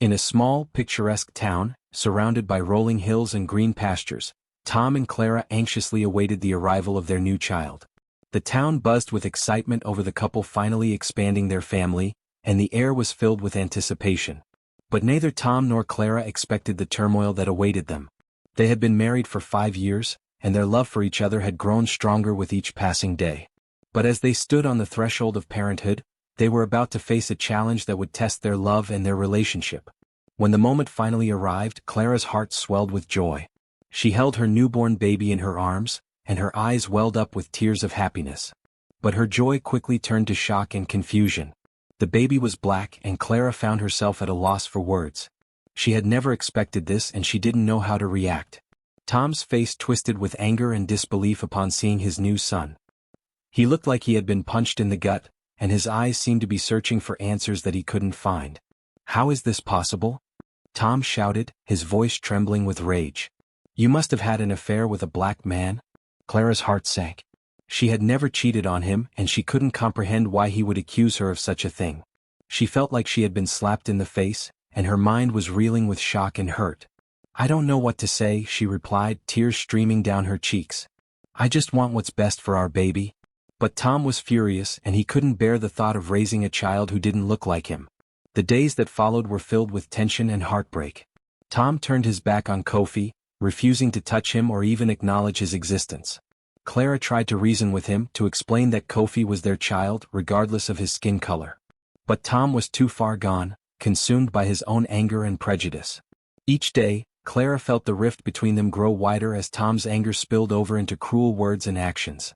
In a small, picturesque town, surrounded by rolling hills and green pastures, Tom and Clara anxiously awaited the arrival of their new child. The town buzzed with excitement over the couple finally expanding their family, and the air was filled with anticipation. But neither Tom nor Clara expected the turmoil that awaited them. They had been married for 5 years, and their love for each other had grown stronger with each passing day. But as they stood on the threshold of parenthood, they were about to face a challenge that would test their love and their relationship. When the moment finally arrived, Clara's heart swelled with joy. She held her newborn baby in her arms, and her eyes welled up with tears of happiness. But her joy quickly turned to shock and confusion. The baby was black, and Clara found herself at a loss for words. She had never expected this, and she didn't know how to react. Tom's face twisted with anger and disbelief upon seeing his new son. He looked like he had been punched in the gut, and his eyes seemed to be searching for answers that he couldn't find. "How is this possible?" Tom shouted, his voice trembling with rage. "You must have had an affair with a black man?" Clara's heart sank. She had never cheated on him, and she couldn't comprehend why he would accuse her of such a thing. She felt like she had been slapped in the face, and her mind was reeling with shock and hurt. "I don't know what to say," she replied, tears streaming down her cheeks. "I just want what's best for our baby." But Tom was furious, and he couldn't bear the thought of raising a child who didn't look like him. The days that followed were filled with tension and heartbreak. Tom turned his back on Kofi, refusing to touch him or even acknowledge his existence. Clara tried to reason with him, to explain that Kofi was their child, regardless of his skin color. But Tom was too far gone, consumed by his own anger and prejudice. Each day, Clara felt the rift between them grow wider as Tom's anger spilled over into cruel words and actions.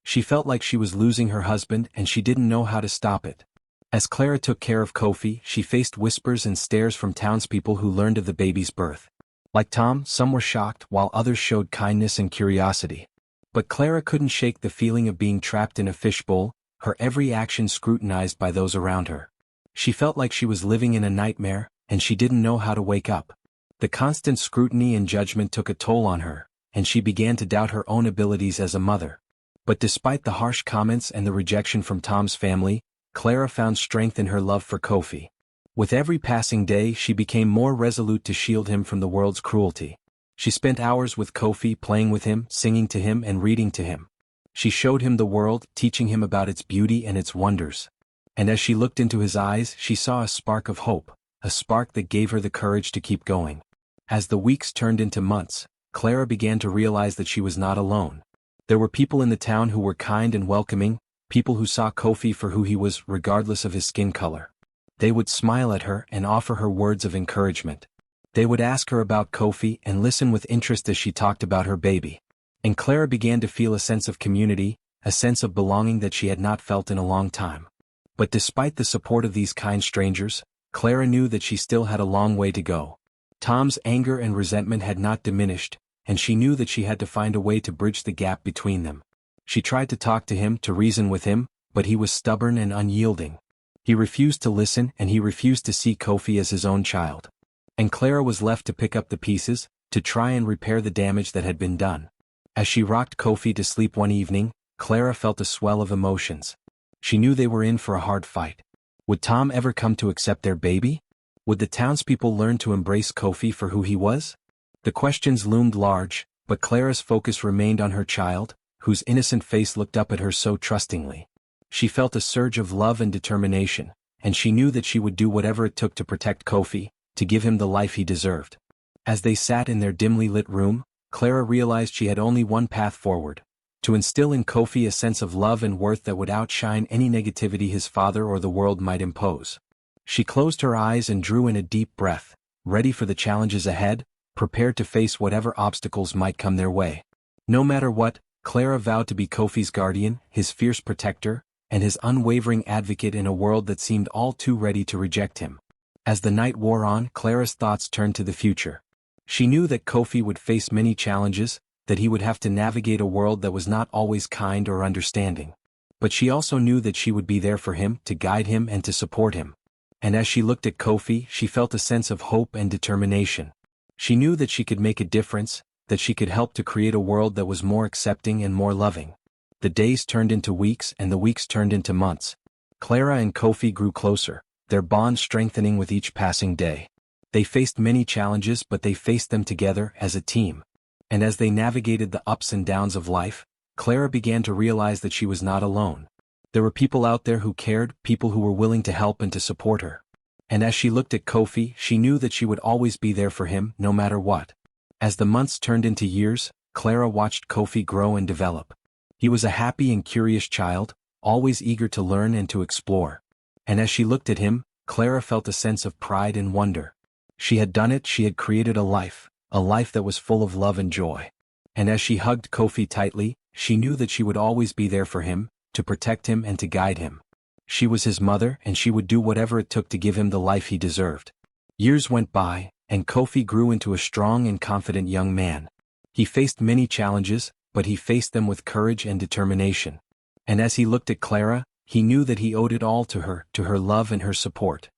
She felt like she was losing her husband, and she didn't know how to stop it. As Clara took care of Kofi, she faced whispers and stares from townspeople who learned of the baby's birth. Like Tom, some were shocked, while others showed kindness and curiosity. But Clara couldn't shake the feeling of being trapped in a fishbowl, her every action scrutinized by those around her. She felt like she was living in a nightmare, and she didn't know how to wake up. The constant scrutiny and judgment took a toll on her, and she began to doubt her own abilities as a mother. But despite the harsh comments and the rejection from Tom's family, Clara found strength in her love for Kofi. With every passing day, she became more resolute to shield him from the world's cruelty. She spent hours with Kofi, playing with him, singing to him, and reading to him. She showed him the world, teaching him about its beauty and its wonders. And as she looked into his eyes, she saw a spark of hope, a spark that gave her the courage to keep going. As the weeks turned into months, Clara began to realize that she was not alone. There were people in the town who were kind and welcoming, people who saw Kofi for who he was, regardless of his skin color. They would smile at her and offer her words of encouragement. They would ask her about Kofi and listen with interest as she talked about her baby. And Clara began to feel a sense of community, a sense of belonging that she had not felt in a long time. But despite the support of these kind strangers, Clara knew that she still had a long way to go. Tom's anger and resentment had not diminished, and she knew that she had to find a way to bridge the gap between them. She tried to talk to him, to reason with him, but he was stubborn and unyielding. He refused to listen, and he refused to see Kofi as his own child. And Clara was left to pick up the pieces, to try and repair the damage that had been done. As she rocked Kofi to sleep one evening, Clara felt a swell of emotions. She knew they were in for a hard fight. Would Tom ever come to accept their baby? Would the townspeople learn to embrace Kofi for who he was? The questions loomed large, but Clara's focus remained on her child, whose innocent face looked up at her so trustingly. She felt a surge of love and determination, and she knew that she would do whatever it took to protect Kofi, to give him the life he deserved. As they sat in their dimly lit room, Clara realized she had only one path forward: to instill in Kofi a sense of love and worth that would outshine any negativity his father or the world might impose. She closed her eyes and drew in a deep breath, ready for the challenges ahead, prepared to face whatever obstacles might come their way. No matter what, Clara vowed to be Kofi's guardian, his fierce protector, and his unwavering advocate in a world that seemed all too ready to reject him. As the night wore on, Clara's thoughts turned to the future. She knew that Kofi would face many challenges, that he would have to navigate a world that was not always kind or understanding. But she also knew that she would be there for him, to guide him and to support him. And as she looked at Kofi, she felt a sense of hope and determination. She knew that she could make a difference, that she could help to create a world that was more accepting and more loving. The days turned into weeks, and the weeks turned into months. Clara and Kofi grew closer, their bond strengthening with each passing day. They faced many challenges, but they faced them together as a team. And as they navigated the ups and downs of life, Clara began to realize that she was not alone. There were people out there who cared, people who were willing to help and to support her. And as she looked at Kofi, she knew that she would always be there for him, no matter what. As the months turned into years, Clara watched Kofi grow and develop. He was a happy and curious child, always eager to learn and to explore. And as she looked at him, Clara felt a sense of pride and wonder. She had done it, she had created a life that was full of love and joy. And as she hugged Kofi tightly, she knew that she would always be there for him, to protect him and to guide him. She was his mother, and she would do whatever it took to give him the life he deserved. Years went by, and Kofi grew into a strong and confident young man. He faced many challenges, but he faced them with courage and determination. And as he looked at Clara, he knew that he owed it all to her love and her support.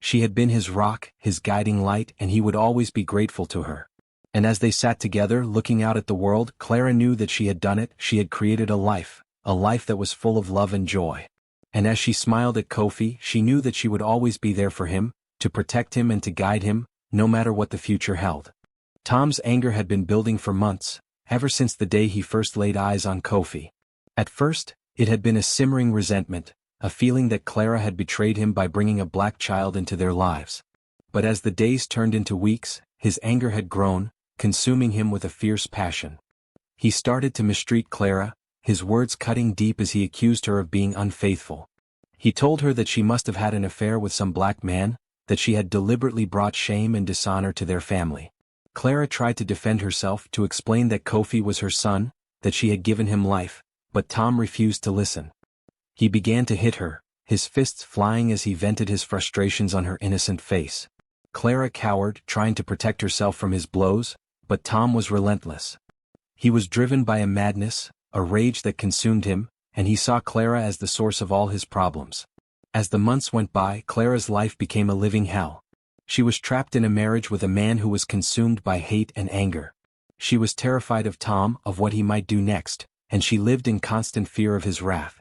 She had been his rock, his guiding light, and he would always be grateful to her. And as they sat together looking out at the world, Clara knew that she had done it, she had created a life that was full of love and joy. And as she smiled at Kofi, she knew that she would always be there for him, to protect him and to guide him, no matter what the future held. Tom's anger had been building for months, ever since the day he first laid eyes on Kofi. At first, it had been a simmering resentment, a feeling that Clara had betrayed him by bringing a black child into their lives. But as the days turned into weeks, his anger had grown, consuming him with a fierce passion. He started to mistreat Clara, his words cutting deep as he accused her of being unfaithful. He told her that she must have had an affair with some black man, that she had deliberately brought shame and dishonor to their family. Clara tried to defend herself, to explain that Kofi was her son, that she had given him life, but Tom refused to listen. He began to hit her, his fists flying as he vented his frustrations on her innocent face. Clara cowered, trying to protect herself from his blows, but Tom was relentless. He was driven by a madness, a rage that consumed him, and he saw Clara as the source of all his problems. As the months went by, Clara's life became a living hell. She was trapped in a marriage with a man who was consumed by hate and anger. She was terrified of Tom, of what he might do next, and she lived in constant fear of his wrath.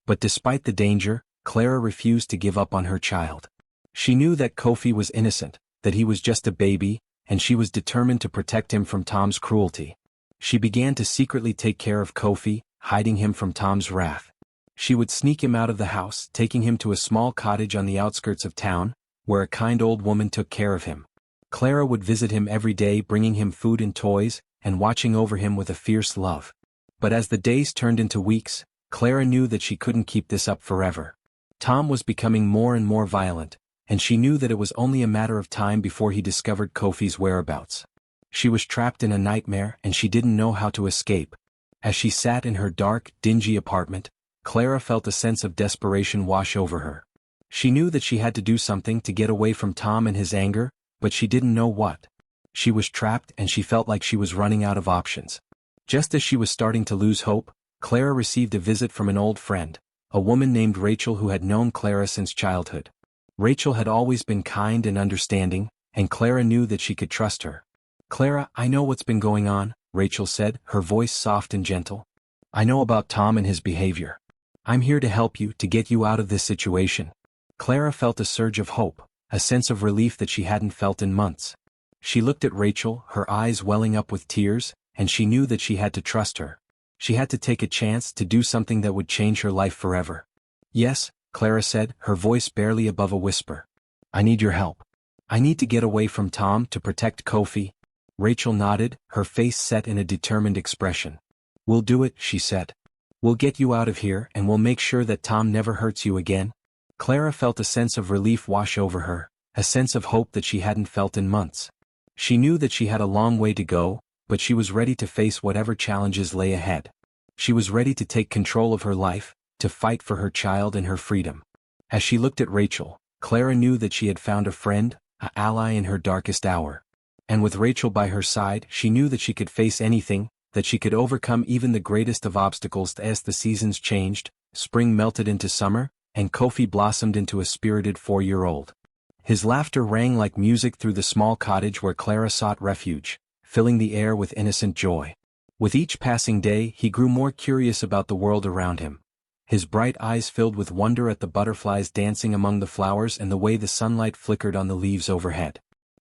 But despite the danger, Clara refused to give up on her child. She knew that Kofi was innocent, that he was just a baby, and she was determined to protect him from Tom's cruelty. She began to secretly take care of Kofi, hiding him from Tom's wrath. She would sneak him out of the house, taking him to a small cottage on the outskirts of town, where a kind old woman took care of him. Clara would visit him every day, bringing him food and toys, and watching over him with a fierce love. But as the days turned into weeks, Clara knew that she couldn't keep this up forever. Tom was becoming more and more violent, and she knew that it was only a matter of time before he discovered Kofi's whereabouts. She was trapped in a nightmare, and she didn't know how to escape. As she sat in her dark, dingy apartment, Clara felt a sense of desperation wash over her. She knew that she had to do something to get away from Tom and his anger, but she didn't know what. She was trapped, and she felt like she was running out of options. Just as she was starting to lose hope, Clara received a visit from an old friend, a woman named Rachel who had known Clara since childhood. Rachel had always been kind and understanding, and Clara knew that she could trust her. "Clara, I know what's been going on," Rachel said, her voice soft and gentle. "I know about Tom and his behavior. I'm here to help you, to get you out of this situation." Clara felt a surge of hope, a sense of relief that she hadn't felt in months. She looked at Rachel, her eyes welling up with tears, and she knew that she had to trust her. She had to take a chance, to do something that would change her life forever. "Yes," Clara said, her voice barely above a whisper. "I need your help. I need to get away from Tom, to protect Kofi." Rachel nodded, her face set in a determined expression. "We'll do it," she said. "We'll get you out of here, and we'll make sure that Tom never hurts you again." Clara felt a sense of relief wash over her, a sense of hope that she hadn't felt in months. She knew that she had a long way to go, but she was ready to face whatever challenges lay ahead. She was ready to take control of her life, to fight for her child and her freedom. As she looked at Rachel, Clara knew that she had found a friend, an ally in her darkest hour. And with Rachel by her side, she knew that she could face anything, that she could overcome even the greatest of obstacles. As the seasons changed, spring melted into summer, and Kofi blossomed into a spirited 4-year-old. His laughter rang like music through the small cottage where Clara sought refuge, filling the air with innocent joy. With each passing day, he grew more curious about the world around him. His bright eyes filled with wonder at the butterflies dancing among the flowers and the way the sunlight flickered on the leaves overhead.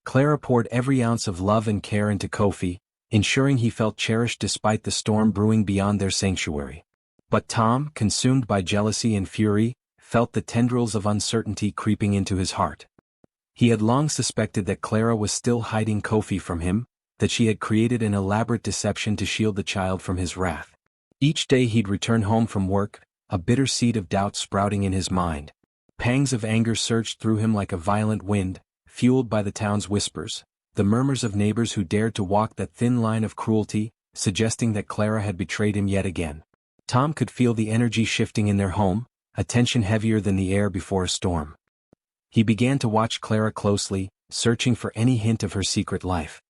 Clara poured every ounce of love and care into Kofi, ensuring he felt cherished despite the storm brewing beyond their sanctuary. But Tom, consumed by jealousy and fury, felt the tendrils of uncertainty creeping into his heart. He had long suspected that Clara was still hiding Kofi from him, that she had created an elaborate deception to shield the child from his wrath. Each day he'd return home from work, a bitter seed of doubt sprouting in his mind. Pangs of anger surged through him like a violent wind, fueled by the town's whispers, the murmurs of neighbors who dared to walk that thin line of cruelty, suggesting that Clara had betrayed him yet again. Tom could feel the energy shifting in their home, a tension heavier than the air before a storm. He began to watch Clara closely, searching for any hint of her secret life.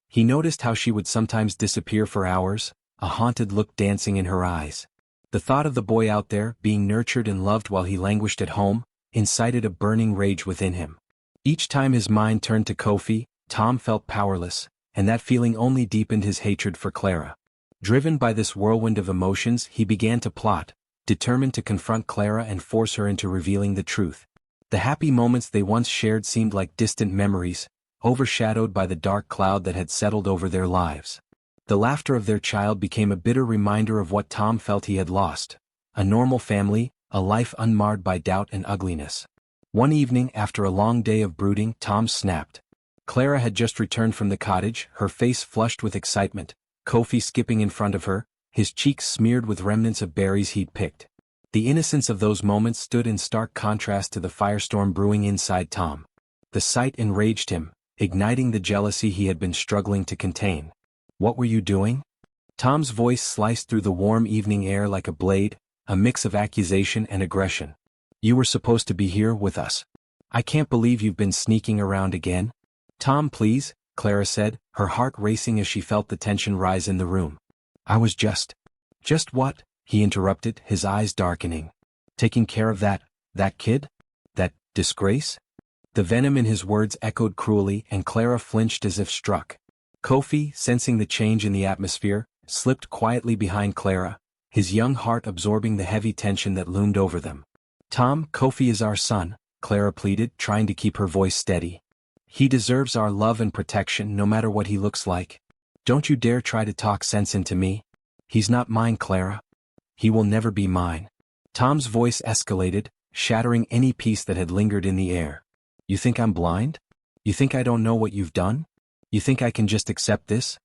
He noticed how she would sometimes disappear for hours, a haunted look dancing in her eyes. The thought of the boy out there, being nurtured and loved while he languished at home, incited a burning rage within him. Each time his mind turned to Kofi, Tom felt powerless, and that feeling only deepened his hatred for Clara. Driven by this whirlwind of emotions, he began to plot, determined to confront Clara and force her into revealing the truth. The happy moments they once shared seemed like distant memories, overshadowed by the dark cloud that had settled over their lives. The laughter of their child became a bitter reminder of what Tom felt he had lost: a normal family, a life unmarred by doubt and ugliness. One evening, after a long day of brooding, Tom snapped. Clara had just returned from the cottage, her face flushed with excitement, Kofi skipping in front of her, his cheeks smeared with remnants of berries he'd picked. The innocence of those moments stood in stark contrast to the firestorm brewing inside Tom. The sight enraged him, igniting the jealousy he had been struggling to contain. "What were you doing?" Tom's voice sliced through the warm evening air like a blade, a mix of accusation and aggression. "You were supposed to be here with us. I can't believe you've been sneaking around again." "Tom, please," Clara said, her heart racing as she felt the tension rise in the room. "I was just..." "Just what?" he interrupted, his eyes darkening. "Taking care of that kid? That disgrace?" The venom in his words echoed cruelly, and Clara flinched as if struck. Kofi, sensing the change in the atmosphere, slipped quietly behind Clara, his young heart absorbing the heavy tension that loomed over them. "Tom, Kofi is our son," Clara pleaded, trying to keep her voice steady. "He deserves our love and protection no matter what he looks like. Don't you dare try to talk sense into me. He's not mine, Clara. He will never be mine." Tom's voice escalated, shattering any peace that had lingered in the air. "You think I'm blind? You think I don't know what you've done? You think I can just accept this?"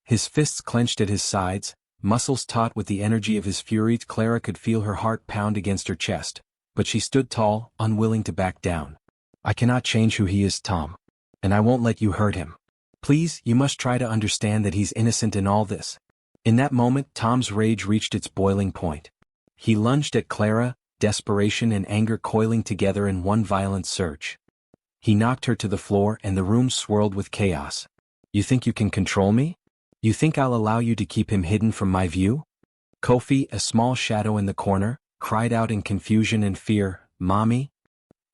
His fists clenched at his sides, muscles taut with the energy of his fury. Clara could feel her heart pound against her chest, but she stood tall, unwilling to back down. "I cannot change who he is, Tom. And I won't let you hurt him. Please, you must try to understand that he's innocent in all this." In that moment, Tom's rage reached its boiling point. He lunged at Clara, desperation and anger coiling together in one violent surge. He knocked her to the floor and the room swirled with chaos. "You think you can control me? You think I'll allow you to keep him hidden from my view?" Kofi, a small shadow in the corner, cried out in confusion and fear, "Mommy?"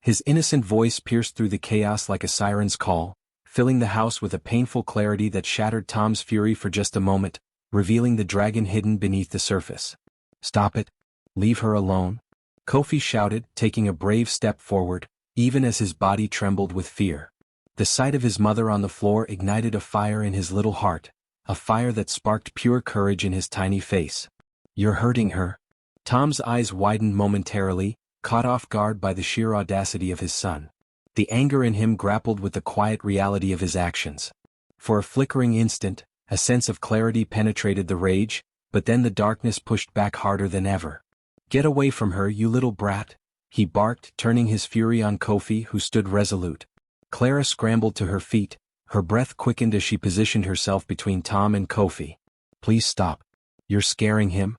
His innocent voice pierced through the chaos like a siren's call, filling the house with a painful clarity that shattered Tom's fury for just a moment, revealing the dragon hidden beneath the surface. "Stop it. Leave her alone," Kofi shouted, taking a brave step forward, even as his body trembled with fear. The sight of his mother on the floor ignited a fire in his little heart, a fire that sparked pure courage in his tiny face. "You're hurting her." Tom's eyes widened momentarily, caught off guard by the sheer audacity of his son. The anger in him grappled with the quiet reality of his actions. For a flickering instant, a sense of clarity penetrated the rage, but then the darkness pushed back harder than ever. "Get away from her, you little brat," he barked, turning his fury on Kofi, who stood resolute. Clara scrambled to her feet, her breath quickened as she positioned herself between Tom and Kofi. "Please stop. You're scaring him."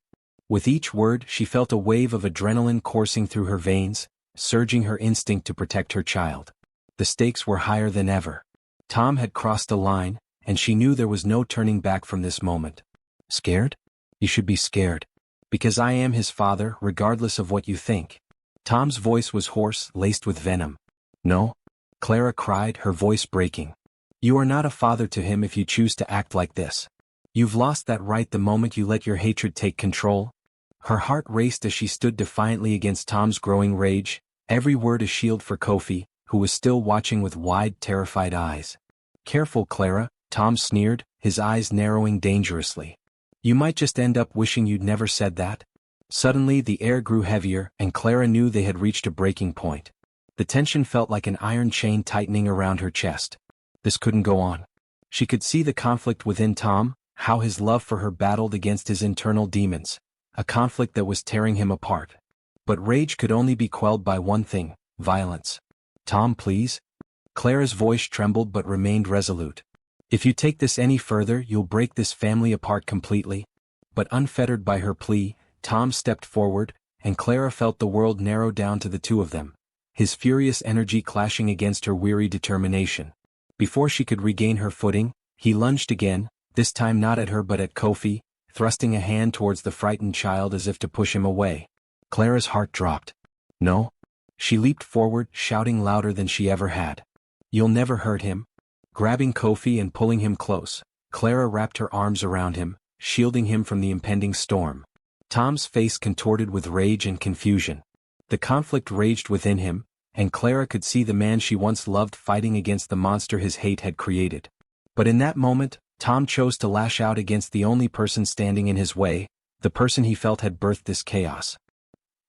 With each word, she felt a wave of adrenaline coursing through her veins, surging her instinct to protect her child. The stakes were higher than ever. Tom had crossed a line, and she knew there was no turning back from this moment. "Scared? You should be scared. Because I am his father, regardless of what you think." Tom's voice was hoarse, laced with venom. "No," Clara cried, her voice breaking. "You are not a father to him if you choose to act like this. You've lost that right the moment you let your hatred take control." Her heart raced as she stood defiantly against Tom's growing rage, every word a shield for Kofi, who was still watching with wide, terrified eyes. "Careful, Clara," Tom sneered, his eyes narrowing dangerously. "You might just end up wishing you'd never said that." Suddenly the air grew heavier, and Clara knew they had reached a breaking point. The tension felt like an iron chain tightening around her chest. This couldn't go on. She could see the conflict within Tom, how his love for her battled against his internal demons, a conflict that was tearing him apart. But rage could only be quelled by one thing: violence. "Tom, please?" Clara's voice trembled but remained resolute. "If you take this any further, you'll break this family apart completely." But unfettered by her plea, Tom stepped forward, and Clara felt the world narrow down to the two of them, his furious energy clashing against her weary determination. Before she could regain her footing, he lunged again, this time not at her but at Kofi, thrusting a hand towards the frightened child as if to push him away. Clara's heart dropped. "No." She leaped forward, shouting louder than she ever had. "You'll never hurt him." Grabbing Kofi and pulling him close, Clara wrapped her arms around him, shielding him from the impending storm. Tom's face contorted with rage and confusion. The conflict raged within him, and Clara could see the man she once loved fighting against the monster his hate had created. But in that moment, Tom chose to lash out against the only person standing in his way, the person he felt had birthed this chaos.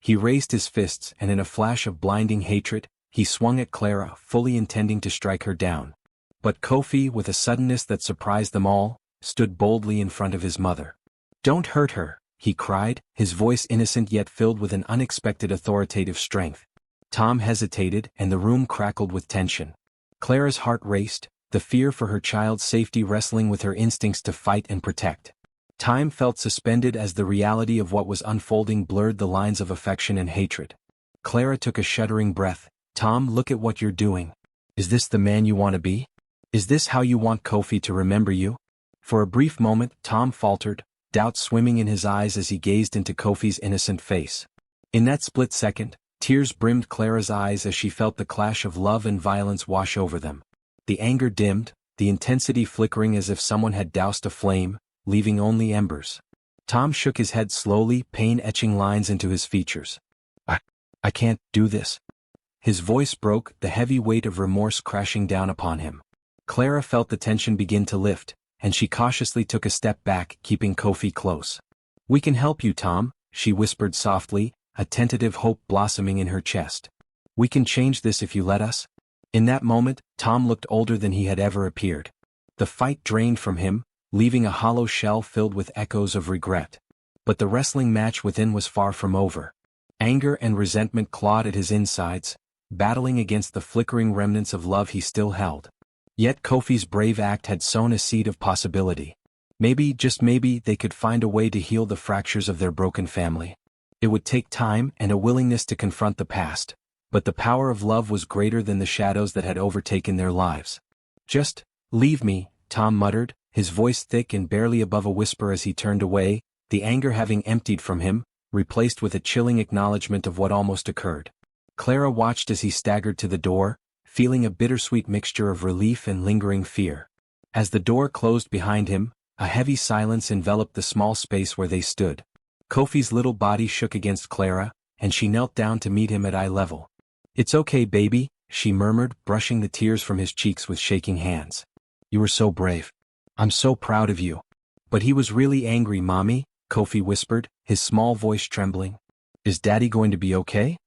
He raised his fists, and in a flash of blinding hatred, he swung at Clara, fully intending to strike her down. But Kofi, with a suddenness that surprised them all, stood boldly in front of his mother. "Don't hurt her," he cried, his voice innocent yet filled with an unexpected authoritative strength. Tom hesitated, and the room crackled with tension. Clara's heart raced, the fear for her child's safety wrestling with her instincts to fight and protect. Time felt suspended as the reality of what was unfolding blurred the lines of affection and hatred. Clara took a shuddering breath. "Tom, look at what you're doing. Is this the man you want to be? Is this how you want Kofi to remember you?" For a brief moment, Tom faltered, doubt swimming in his eyes as he gazed into Kofi's innocent face. In that split second, tears brimmed Clara's eyes as she felt the clash of love and violence wash over them. The anger dimmed, the intensity flickering as if someone had doused a flame, leaving only embers. Tom shook his head slowly, pain etching lines into his features. I can't do this." His voice broke, the heavy weight of remorse crashing down upon him. Clara felt the tension begin to lift, and she cautiously took a step back, keeping Kofi close. "We can help you, Tom," she whispered softly, a tentative hope blossoming in her chest. "We can change this if you let us." In that moment, Tom looked older than he had ever appeared. The fight drained from him, leaving a hollow shell filled with echoes of regret. But the wrestling match within was far from over. Anger and resentment clawed at his insides, battling against the flickering remnants of love he still held. Yet Kofi's brave act had sown a seed of possibility. Maybe, just maybe, they could find a way to heal the fractures of their broken family. It would take time and a willingness to confront the past, but the power of love was greater than the shadows that had overtaken their lives. "Just leave me," Tom muttered, his voice thick and barely above a whisper as he turned away, the anger having emptied from him, replaced with a chilling acknowledgement of what almost occurred. Clara watched as he staggered to the door, feeling a bittersweet mixture of relief and lingering fear. As the door closed behind him, a heavy silence enveloped the small space where they stood. Kofi's little body shook against Clara, and she knelt down to meet him at eye level. "It's okay, baby," she murmured, brushing the tears from his cheeks with shaking hands. "You were so brave. I'm so proud of you." "But he was really angry, Mommy," Kofi whispered, his small voice trembling. "Is Daddy going to be okay?"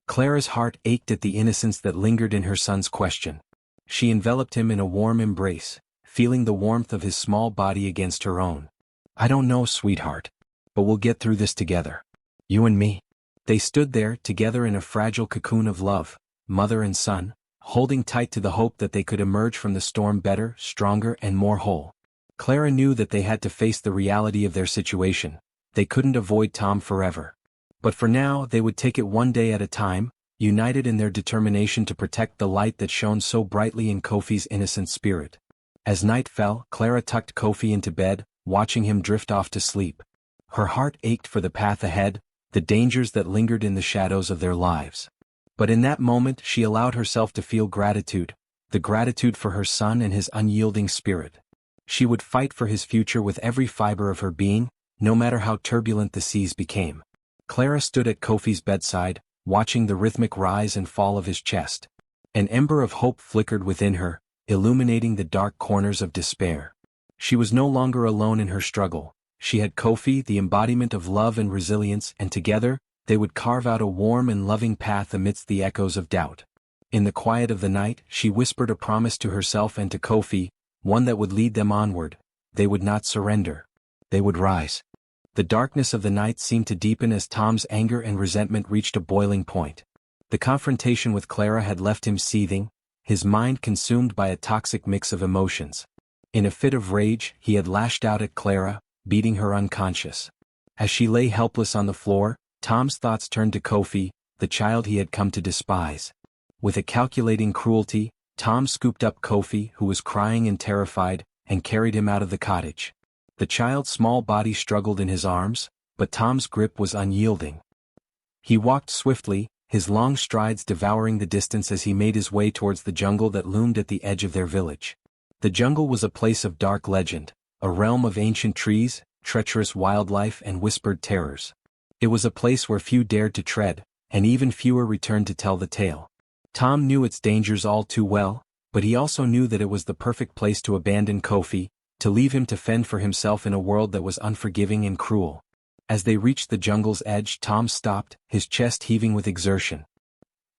Clara's heart ached at the innocence that lingered in her son's question. She enveloped him in a warm embrace, feeling the warmth of his small body against her own. "I don't know, sweetheart. But we'll get through this together. You and me." They stood there, together in a fragile cocoon of love, mother and son, holding tight to the hope that they could emerge from the storm better, stronger, and more whole. Clara knew that they had to face the reality of their situation. They couldn't avoid Tom forever. But for now, they would take it one day at a time, united in their determination to protect the light that shone so brightly in Kofi's innocent spirit. As night fell, Clara tucked Kofi into bed, watching him drift off to sleep. Her heart ached for the path ahead, the dangers that lingered in the shadows of their lives. But in that moment she allowed herself to feel gratitude, the gratitude for her son and his unyielding spirit. She would fight for his future with every fiber of her being, no matter how turbulent the seas became. Clara stood at Kofi's bedside, watching the rhythmic rise and fall of his chest. An ember of hope flickered within her, illuminating the dark corners of despair. She was no longer alone in her struggle. She had Kofi, the embodiment of love and resilience, and together, they would carve out a warm and loving path amidst the echoes of doubt. In the quiet of the night, she whispered a promise to herself and to Kofi, one that would lead them onward. They would not surrender. They would rise. The darkness of the night seemed to deepen as Tom's anger and resentment reached a boiling point. The confrontation with Clara had left him seething, his mind consumed by a toxic mix of emotions. In a fit of rage, he had lashed out at Clara, beating her unconscious. As she lay helpless on the floor, Tom's thoughts turned to Kofi, the child he had come to despise. With a calculating cruelty, Tom scooped up Kofi, who was crying and terrified, and carried him out of the cottage. The child's small body struggled in his arms, but Tom's grip was unyielding. He walked swiftly, his long strides devouring the distance as he made his way towards the jungle that loomed at the edge of their village. The jungle was a place of dark legend, a realm of ancient trees, treacherous wildlife and whispered terrors. It was a place where few dared to tread, and even fewer returned to tell the tale. Tom knew its dangers all too well, but he also knew that it was the perfect place to abandon Kofi, to leave him to fend for himself in a world that was unforgiving and cruel. As they reached the jungle's edge, Tom stopped, his chest heaving with exertion.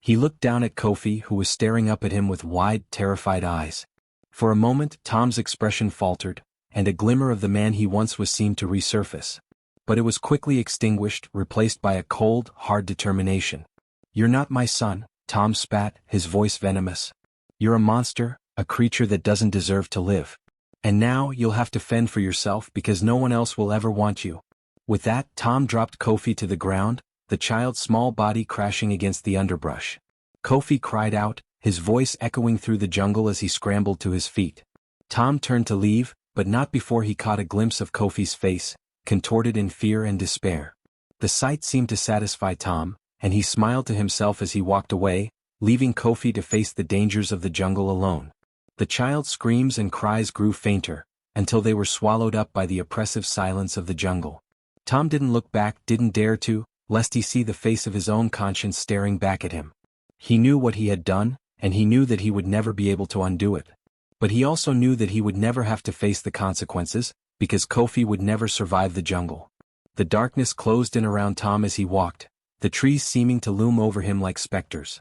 He looked down at Kofi, who was staring up at him with wide, terrified eyes. For a moment, Tom's expression faltered, and a glimmer of the man he once was seemed to resurface. But it was quickly extinguished, replaced by a cold, hard determination. "You're not my son," Tom spat, his voice venomous. "You're a monster, a creature that doesn't deserve to live. And now you'll have to fend for yourself because no one else will ever want you." With that, Tom dropped Kofi to the ground, the child's small body crashing against the underbrush. Kofi cried out, his voice echoing through the jungle as he scrambled to his feet. Tom turned to leave, but not before he caught a glimpse of Kofi's face, contorted in fear and despair. The sight seemed to satisfy Tom, and he smiled to himself as he walked away, leaving Kofi to face the dangers of the jungle alone. The child's screams and cries grew fainter, until they were swallowed up by the oppressive silence of the jungle. Tom didn't look back, didn't dare to, lest he see the face of his own conscience staring back at him. He knew what he had done, and he knew that he would never be able to undo it. But he also knew that he would never have to face the consequences, because Kofi would never survive the jungle. The darkness closed in around Tom as he walked, the trees seeming to loom over him like specters.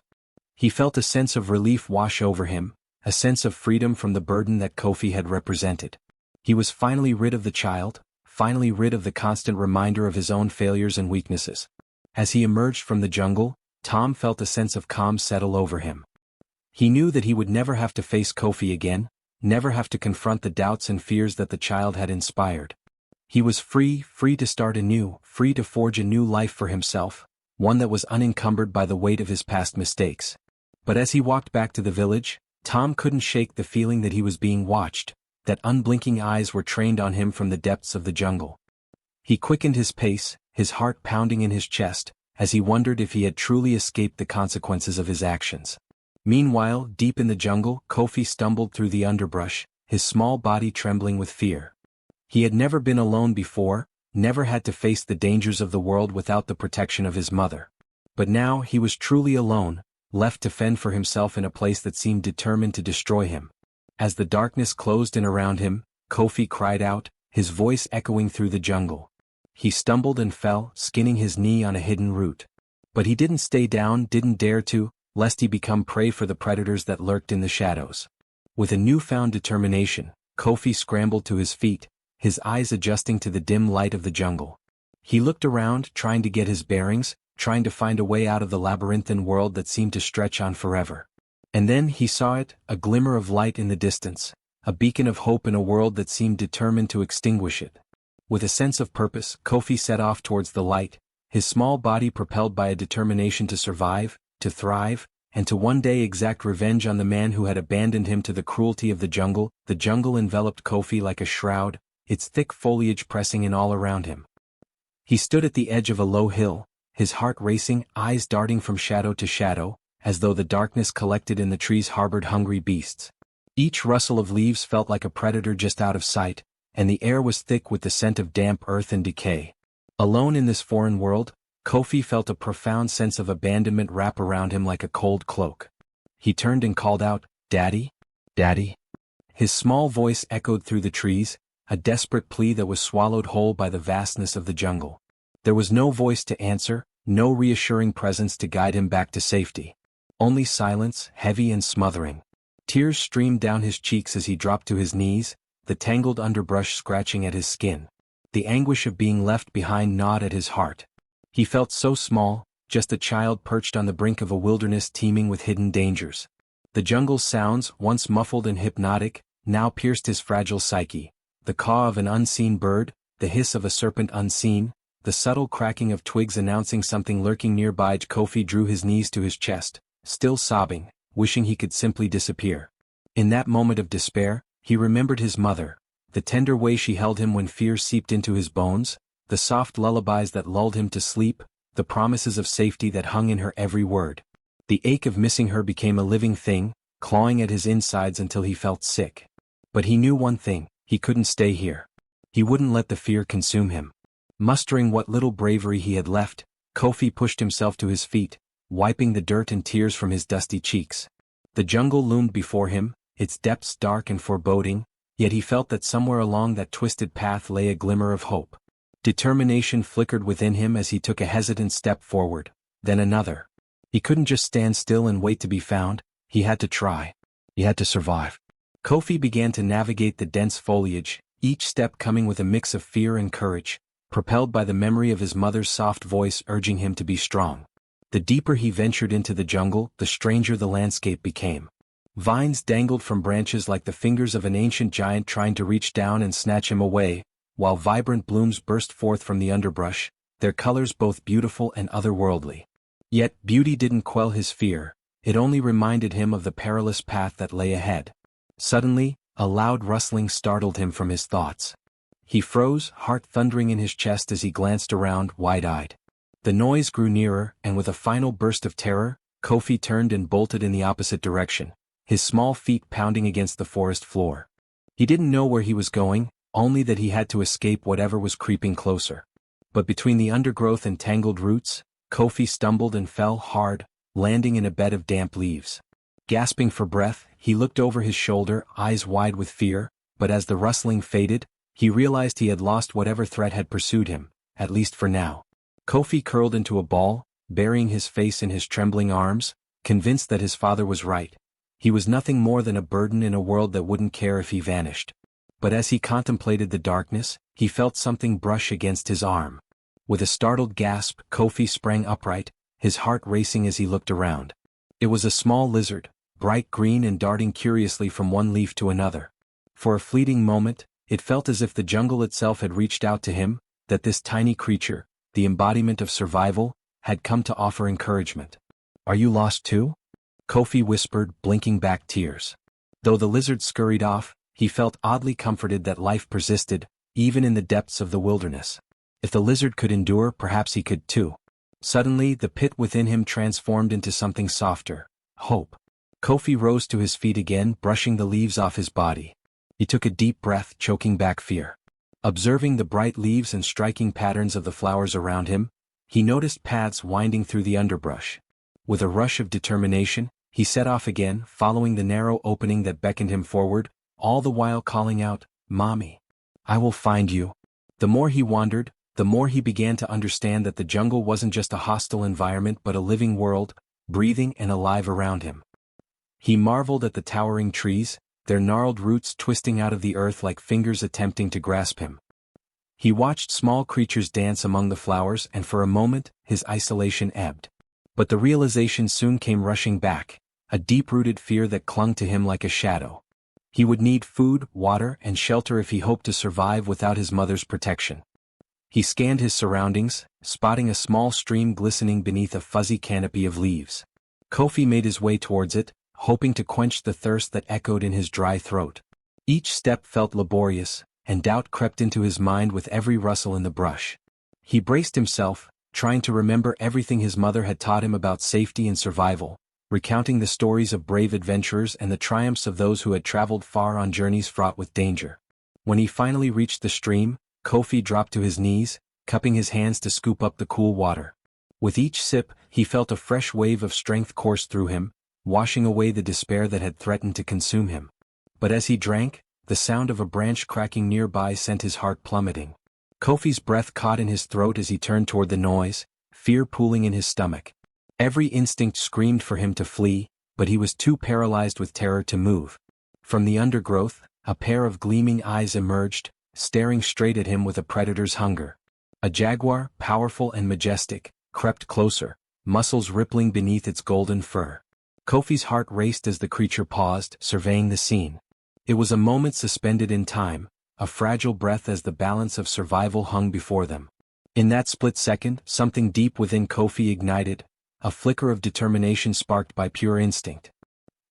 He felt a sense of relief wash over him, a sense of freedom from the burden that Kofi had represented. He was finally rid of the child, finally rid of the constant reminder of his own failures and weaknesses. As he emerged from the jungle, Tom felt a sense of calm settle over him. He knew that he would never have to face Kofi again, never have to confront the doubts and fears that the child had inspired. He was free to start anew, free to forge a new life for himself, one that was unencumbered by the weight of his past mistakes. But as he walked back to the village, Tom couldn't shake the feeling that he was being watched, that unblinking eyes were trained on him from the depths of the jungle. He quickened his pace, his heart pounding in his chest, as he wondered if he had truly escaped the consequences of his actions. Meanwhile, deep in the jungle, Kofi stumbled through the underbrush, his small body trembling with fear. He had never been alone before, never had to face the dangers of the world without the protection of his mother. But now he was truly alone, left to fend for himself in a place that seemed determined to destroy him. As the darkness closed in around him, Kofi cried out, his voice echoing through the jungle. He stumbled and fell, skinning his knee on a hidden root. But he didn't stay down, didn't dare to, lest he become prey for the predators that lurked in the shadows. With a newfound determination, Kofi scrambled to his feet, his eyes adjusting to the dim light of the jungle. He looked around, trying to get his bearings, trying to find a way out of the labyrinthine world that seemed to stretch on forever. And then he saw it, a glimmer of light in the distance, a beacon of hope in a world that seemed determined to extinguish it. With a sense of purpose, Kofi set off towards the light, his small body propelled by a determination to survive, to thrive, and to one day exact revenge on the man who had abandoned him to the cruelty of the jungle. The jungle enveloped Kofi like a shroud, its thick foliage pressing in all around him. He stood at the edge of a low hill, his heart racing, eyes darting from shadow to shadow, as though the darkness collected in the trees harbored hungry beasts. Each rustle of leaves felt like a predator just out of sight, and the air was thick with the scent of damp earth and decay. Alone in this foreign world, Kofi felt a profound sense of abandonment wrap around him like a cold cloak. He turned and called out, "Daddy? Daddy?" His small voice echoed through the trees, a desperate plea that was swallowed whole by the vastness of the jungle. There was no voice to answer, no reassuring presence to guide him back to safety. Only silence, heavy and smothering. Tears streamed down his cheeks as he dropped to his knees, the tangled underbrush scratching at his skin. The anguish of being left behind gnawed at his heart. He felt so small, just a child perched on the brink of a wilderness teeming with hidden dangers. The jungle's sounds, once muffled and hypnotic, now pierced his fragile psyche. The caw of an unseen bird, the hiss of a serpent unseen, the subtle cracking of twigs announcing something lurking nearby. Kofi drew his knees to his chest, still sobbing, wishing he could simply disappear. In that moment of despair, he remembered his mother, the tender way she held him when fear seeped into his bones, the soft lullabies that lulled him to sleep, the promises of safety that hung in her every word. The ache of missing her became a living thing, clawing at his insides until he felt sick. But he knew one thing, he couldn't stay here. He wouldn't let the fear consume him. Mustering what little bravery he had left, Kofi pushed himself to his feet, wiping the dirt and tears from his dusty cheeks. The jungle loomed before him, its depths dark and foreboding, yet he felt that somewhere along that twisted path lay a glimmer of hope. Determination flickered within him as he took a hesitant step forward, then another. He couldn't just stand still and wait to be found, he had to try. He had to survive. Kofi began to navigate the dense foliage, each step coming with a mix of fear and courage, propelled by the memory of his mother's soft voice urging him to be strong. The deeper he ventured into the jungle, the stranger the landscape became. Vines dangled from branches like the fingers of an ancient giant trying to reach down and snatch him away, while vibrant blooms burst forth from the underbrush, their colors both beautiful and otherworldly. Yet beauty didn't quell his fear, it only reminded him of the perilous path that lay ahead. Suddenly, a loud rustling startled him from his thoughts. He froze, heart thundering in his chest as he glanced around, wide-eyed. The noise grew nearer, and with a final burst of terror, Kofi turned and bolted in the opposite direction, his small feet pounding against the forest floor. He didn't know where he was going, only that he had to escape whatever was creeping closer. But between the undergrowth and tangled roots, Kofi stumbled and fell hard, landing in a bed of damp leaves. Gasping for breath, he looked over his shoulder, eyes wide with fear, but as the rustling faded, he realized he had lost whatever threat had pursued him, at least for now. Kofi curled into a ball, burying his face in his trembling arms, convinced that his father was right. He was nothing more than a burden in a world that wouldn't care if he vanished. But as he contemplated the darkness, he felt something brush against his arm. With a startled gasp, Kofi sprang upright, his heart racing as he looked around. It was a small lizard, bright green and darting curiously from one leaf to another. For a fleeting moment, it felt as if the jungle itself had reached out to him, that this tiny creature, the embodiment of survival, had come to offer encouragement. "Are you lost too?" Kofi whispered, blinking back tears. Though the lizard scurried off, he felt oddly comforted that life persisted, even in the depths of the wilderness. If the lizard could endure, perhaps he could too. Suddenly, the pit within him transformed into something softer, hope. Kofi rose to his feet again, brushing the leaves off his body. He took a deep breath, choking back fear. Observing the bright leaves and striking patterns of the flowers around him, he noticed paths winding through the underbrush. With a rush of determination, he set off again, following the narrow opening that beckoned him forward, all the while calling out, "Mommy, I will find you." The more he wandered, the more he began to understand that the jungle wasn't just a hostile environment but a living world, breathing and alive around him. He marveled at the towering trees, their gnarled roots twisting out of the earth like fingers attempting to grasp him. He watched small creatures dance among the flowers, and for a moment, his isolation ebbed. But the realization soon came rushing back, a deep-rooted fear that clung to him like a shadow. He would need food, water, and shelter if he hoped to survive without his mother's protection. He scanned his surroundings, spotting a small stream glistening beneath a fuzzy canopy of leaves. Kofi made his way towards it, hoping to quench the thirst that echoed in his dry throat. Each step felt laborious, and doubt crept into his mind with every rustle in the brush. He braced himself, trying to remember everything his mother had taught him about safety and survival, recounting the stories of brave adventurers and the triumphs of those who had traveled far on journeys fraught with danger. When he finally reached the stream, Kofi dropped to his knees, cupping his hands to scoop up the cool water. With each sip, he felt a fresh wave of strength course through him, washing away the despair that had threatened to consume him. But as he drank, the sound of a branch cracking nearby sent his heart plummeting. Kofi's breath caught in his throat as he turned toward the noise, fear pooling in his stomach. Every instinct screamed for him to flee, but he was too paralyzed with terror to move. From the undergrowth, a pair of gleaming eyes emerged, staring straight at him with a predator's hunger. A jaguar, powerful and majestic, crept closer, muscles rippling beneath its golden fur. Kofi's heart raced as the creature paused, surveying the scene. It was a moment suspended in time, a fragile breath as the balance of survival hung before them. In that split second, something deep within Kofi ignited, a flicker of determination sparked by pure instinct.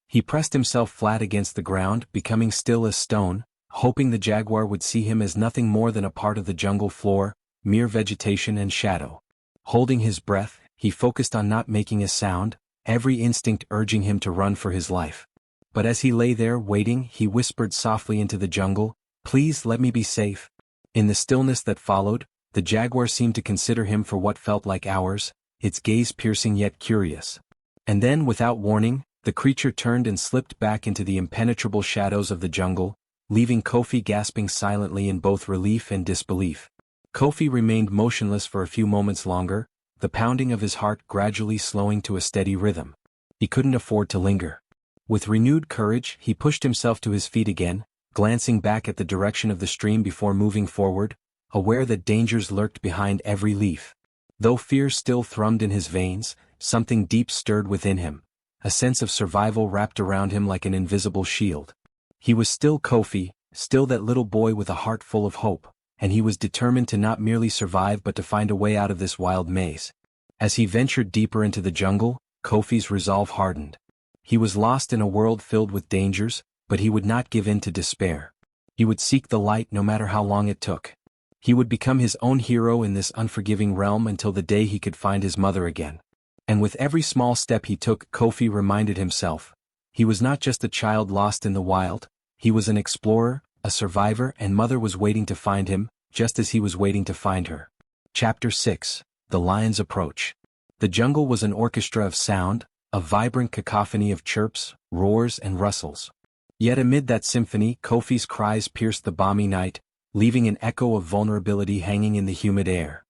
He pressed himself flat against the ground, becoming still as stone, hoping the jaguar would see him as nothing more than a part of the jungle floor, mere vegetation and shadow. Holding his breath, he focused on not making a sound, every instinct urging him to run for his life. But as he lay there waiting, he whispered softly into the jungle, "Please let me be safe." In the stillness that followed, the jaguar seemed to consider him for what felt like hours, its gaze piercing yet curious. And then, without warning, the creature turned and slipped back into the impenetrable shadows of the jungle, leaving Kofi gasping silently in both relief and disbelief. Kofi remained motionless for a few moments longer, the pounding of his heart gradually slowing to a steady rhythm. He couldn't afford to linger. With renewed courage, he pushed himself to his feet again, glancing back at the direction of the stream before moving forward, aware that dangers lurked behind every leaf. Though fear still thrummed in his veins, something deep stirred within him. A sense of survival wrapped around him like an invisible shield. He was still Kofi, still that little boy with a heart full of hope, and he was determined to not merely survive but to find a way out of this wild maze. As he ventured deeper into the jungle, Kofi's resolve hardened. He was lost in a world filled with dangers, but he would not give in to despair. He would seek the light no matter how long it took. He would become his own hero in this unforgiving realm until the day he could find his mother again. And with every small step he took, Kofi reminded himself, he was not just a child lost in the wild, he was an explorer, a survivor, and Mother was waiting to find him, just as he was waiting to find her. Chapter 6: The Lion's Approach. The jungle was an orchestra of sound, a vibrant cacophony of chirps, roars, and rustles. Yet amid that symphony, Kofi's cries pierced the balmy night, leaving an echo of vulnerability hanging in the humid air.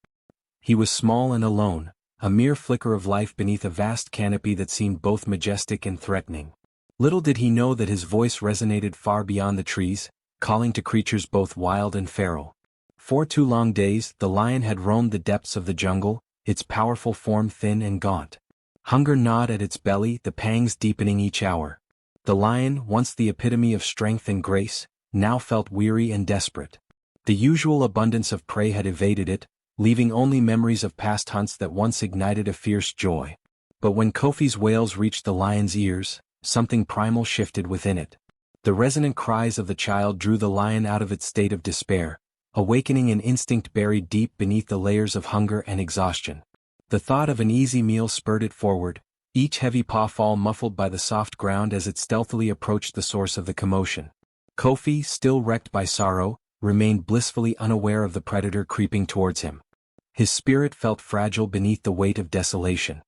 He was small and alone, a mere flicker of life beneath a vast canopy that seemed both majestic and threatening. Little did he know that his voice resonated far beyond the trees, calling to creatures both wild and feral. For 2 long days, the lion had roamed the depths of the jungle, its powerful form thin and gaunt. Hunger gnawed at its belly, the pangs deepening each hour. The lion, once the epitome of strength and grace, now felt weary and desperate. The usual abundance of prey had evaded it, leaving only memories of past hunts that once ignited a fierce joy. But when Kofi's wails reached the lion's ears, something primal shifted within it. The resonant cries of the child drew the lion out of its state of despair, awakening an instinct buried deep beneath the layers of hunger and exhaustion. The thought of an easy meal spurred it forward, each heavy pawfall muffled by the soft ground as it stealthily approached the source of the commotion. Kofi, still wrecked by sorrow, remained blissfully unaware of the predator creeping towards him. His spirit felt fragile beneath the weight of desolation.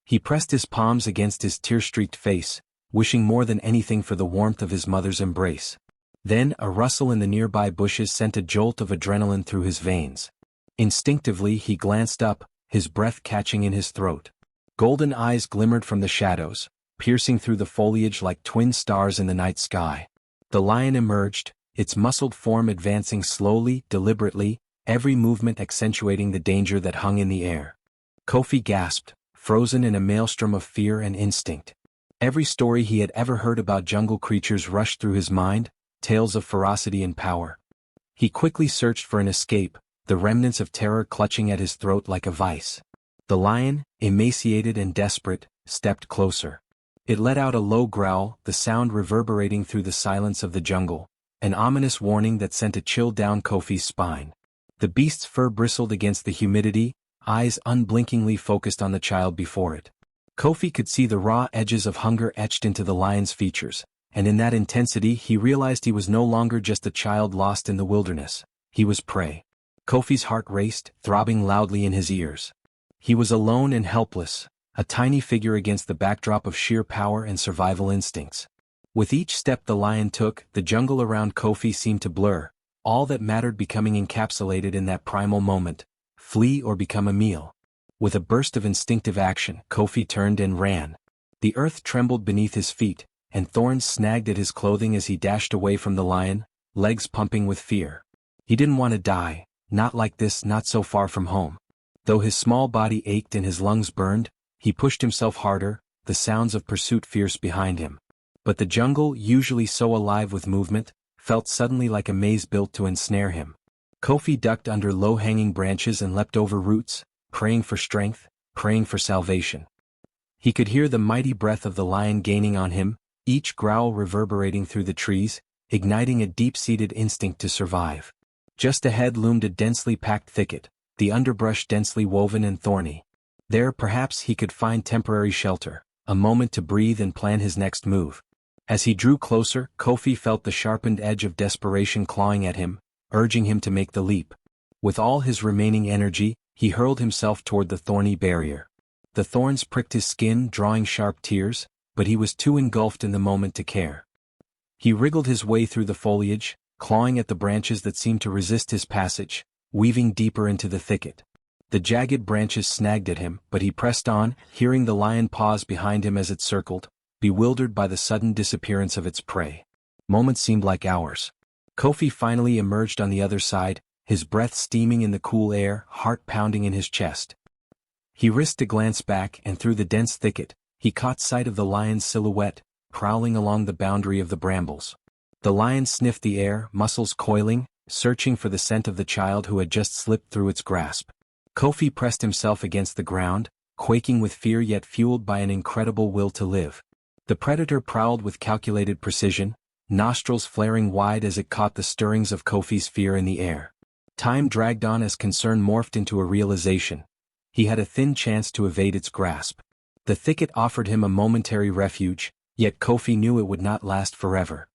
He pressed his palms against his tear-streaked face, wishing more than anything for the warmth of his mother's embrace. Then, a rustle in the nearby bushes sent a jolt of adrenaline through his veins. Instinctively he glanced up, his breath catching in his throat. Golden eyes glimmered from the shadows, piercing through the foliage like twin stars in the night sky. The lion emerged, its muscled form advancing slowly, deliberately, every movement accentuating the danger that hung in the air. Kofi gasped, frozen in a maelstrom of fear and instinct. Every story he had ever heard about jungle creatures rushed through his mind, tales of ferocity and power. He quickly searched for an escape, the remnants of terror clutching at his throat like a vice. The lion, emaciated and desperate, stepped closer. It let out a low growl, the sound reverberating through the silence of the jungle, an ominous warning that sent a chill down Kofi's spine. The beast's fur bristled against the humidity, eyes unblinkingly focused on the child before it. Kofi could see the raw edges of hunger etched into the lion's features, and in that intensity he realized he was no longer just a child lost in the wilderness. He was prey. Kofi's heart raced, throbbing loudly in his ears. He was alone and helpless, a tiny figure against the backdrop of sheer power and survival instincts. With each step the lion took, the jungle around Kofi seemed to blur, all that mattered becoming encapsulated in that primal moment: flee or become a meal. With a burst of instinctive action, Kofi turned and ran. The earth trembled beneath his feet, and thorns snagged at his clothing as he dashed away from the lion, legs pumping with fear. He didn't want to die, not like this, not so far from home. Though his small body ached and his lungs burned, he pushed himself harder, the sounds of pursuit fierce behind him. But the jungle, usually so alive with movement, felt suddenly like a maze built to ensnare him. Kofi ducked under low-hanging branches and leapt over roots, praying for strength, praying for salvation. He could hear the mighty breath of the lion gaining on him, each growl reverberating through the trees, igniting a deep-seated instinct to survive. Just ahead loomed a densely packed thicket, the underbrush densely woven and thorny. There perhaps he could find temporary shelter, a moment to breathe and plan his next move. As he drew closer, Kofi felt the sharpened edge of desperation clawing at him, urging him to make the leap. With all his remaining energy, he hurled himself toward the thorny barrier. The thorns pricked his skin, drawing sharp tears, but he was too engulfed in the moment to care. He wriggled his way through the foliage, clawing at the branches that seemed to resist his passage, weaving deeper into the thicket. The jagged branches snagged at him, but he pressed on, hearing the lion pause behind him as it circled, bewildered by the sudden disappearance of its prey. Moments seemed like hours. Kofi finally emerged on the other side, his breath steaming in the cool air, heart pounding in his chest. He risked a glance back, and through the dense thicket, he caught sight of the lion's silhouette, prowling along the boundary of the brambles. The lion sniffed the air, muscles coiling, searching for the scent of the child who had just slipped through its grasp. Kofi pressed himself against the ground, quaking with fear yet fueled by an incredible will to live. The predator prowled with calculated precision, nostrils flaring wide as it caught the stirrings of Kofi's fear in the air. Time dragged on as concern morphed into a realization. He had a thin chance to evade its grasp. The thicket offered him a momentary refuge, yet Kofi knew it would not last forever.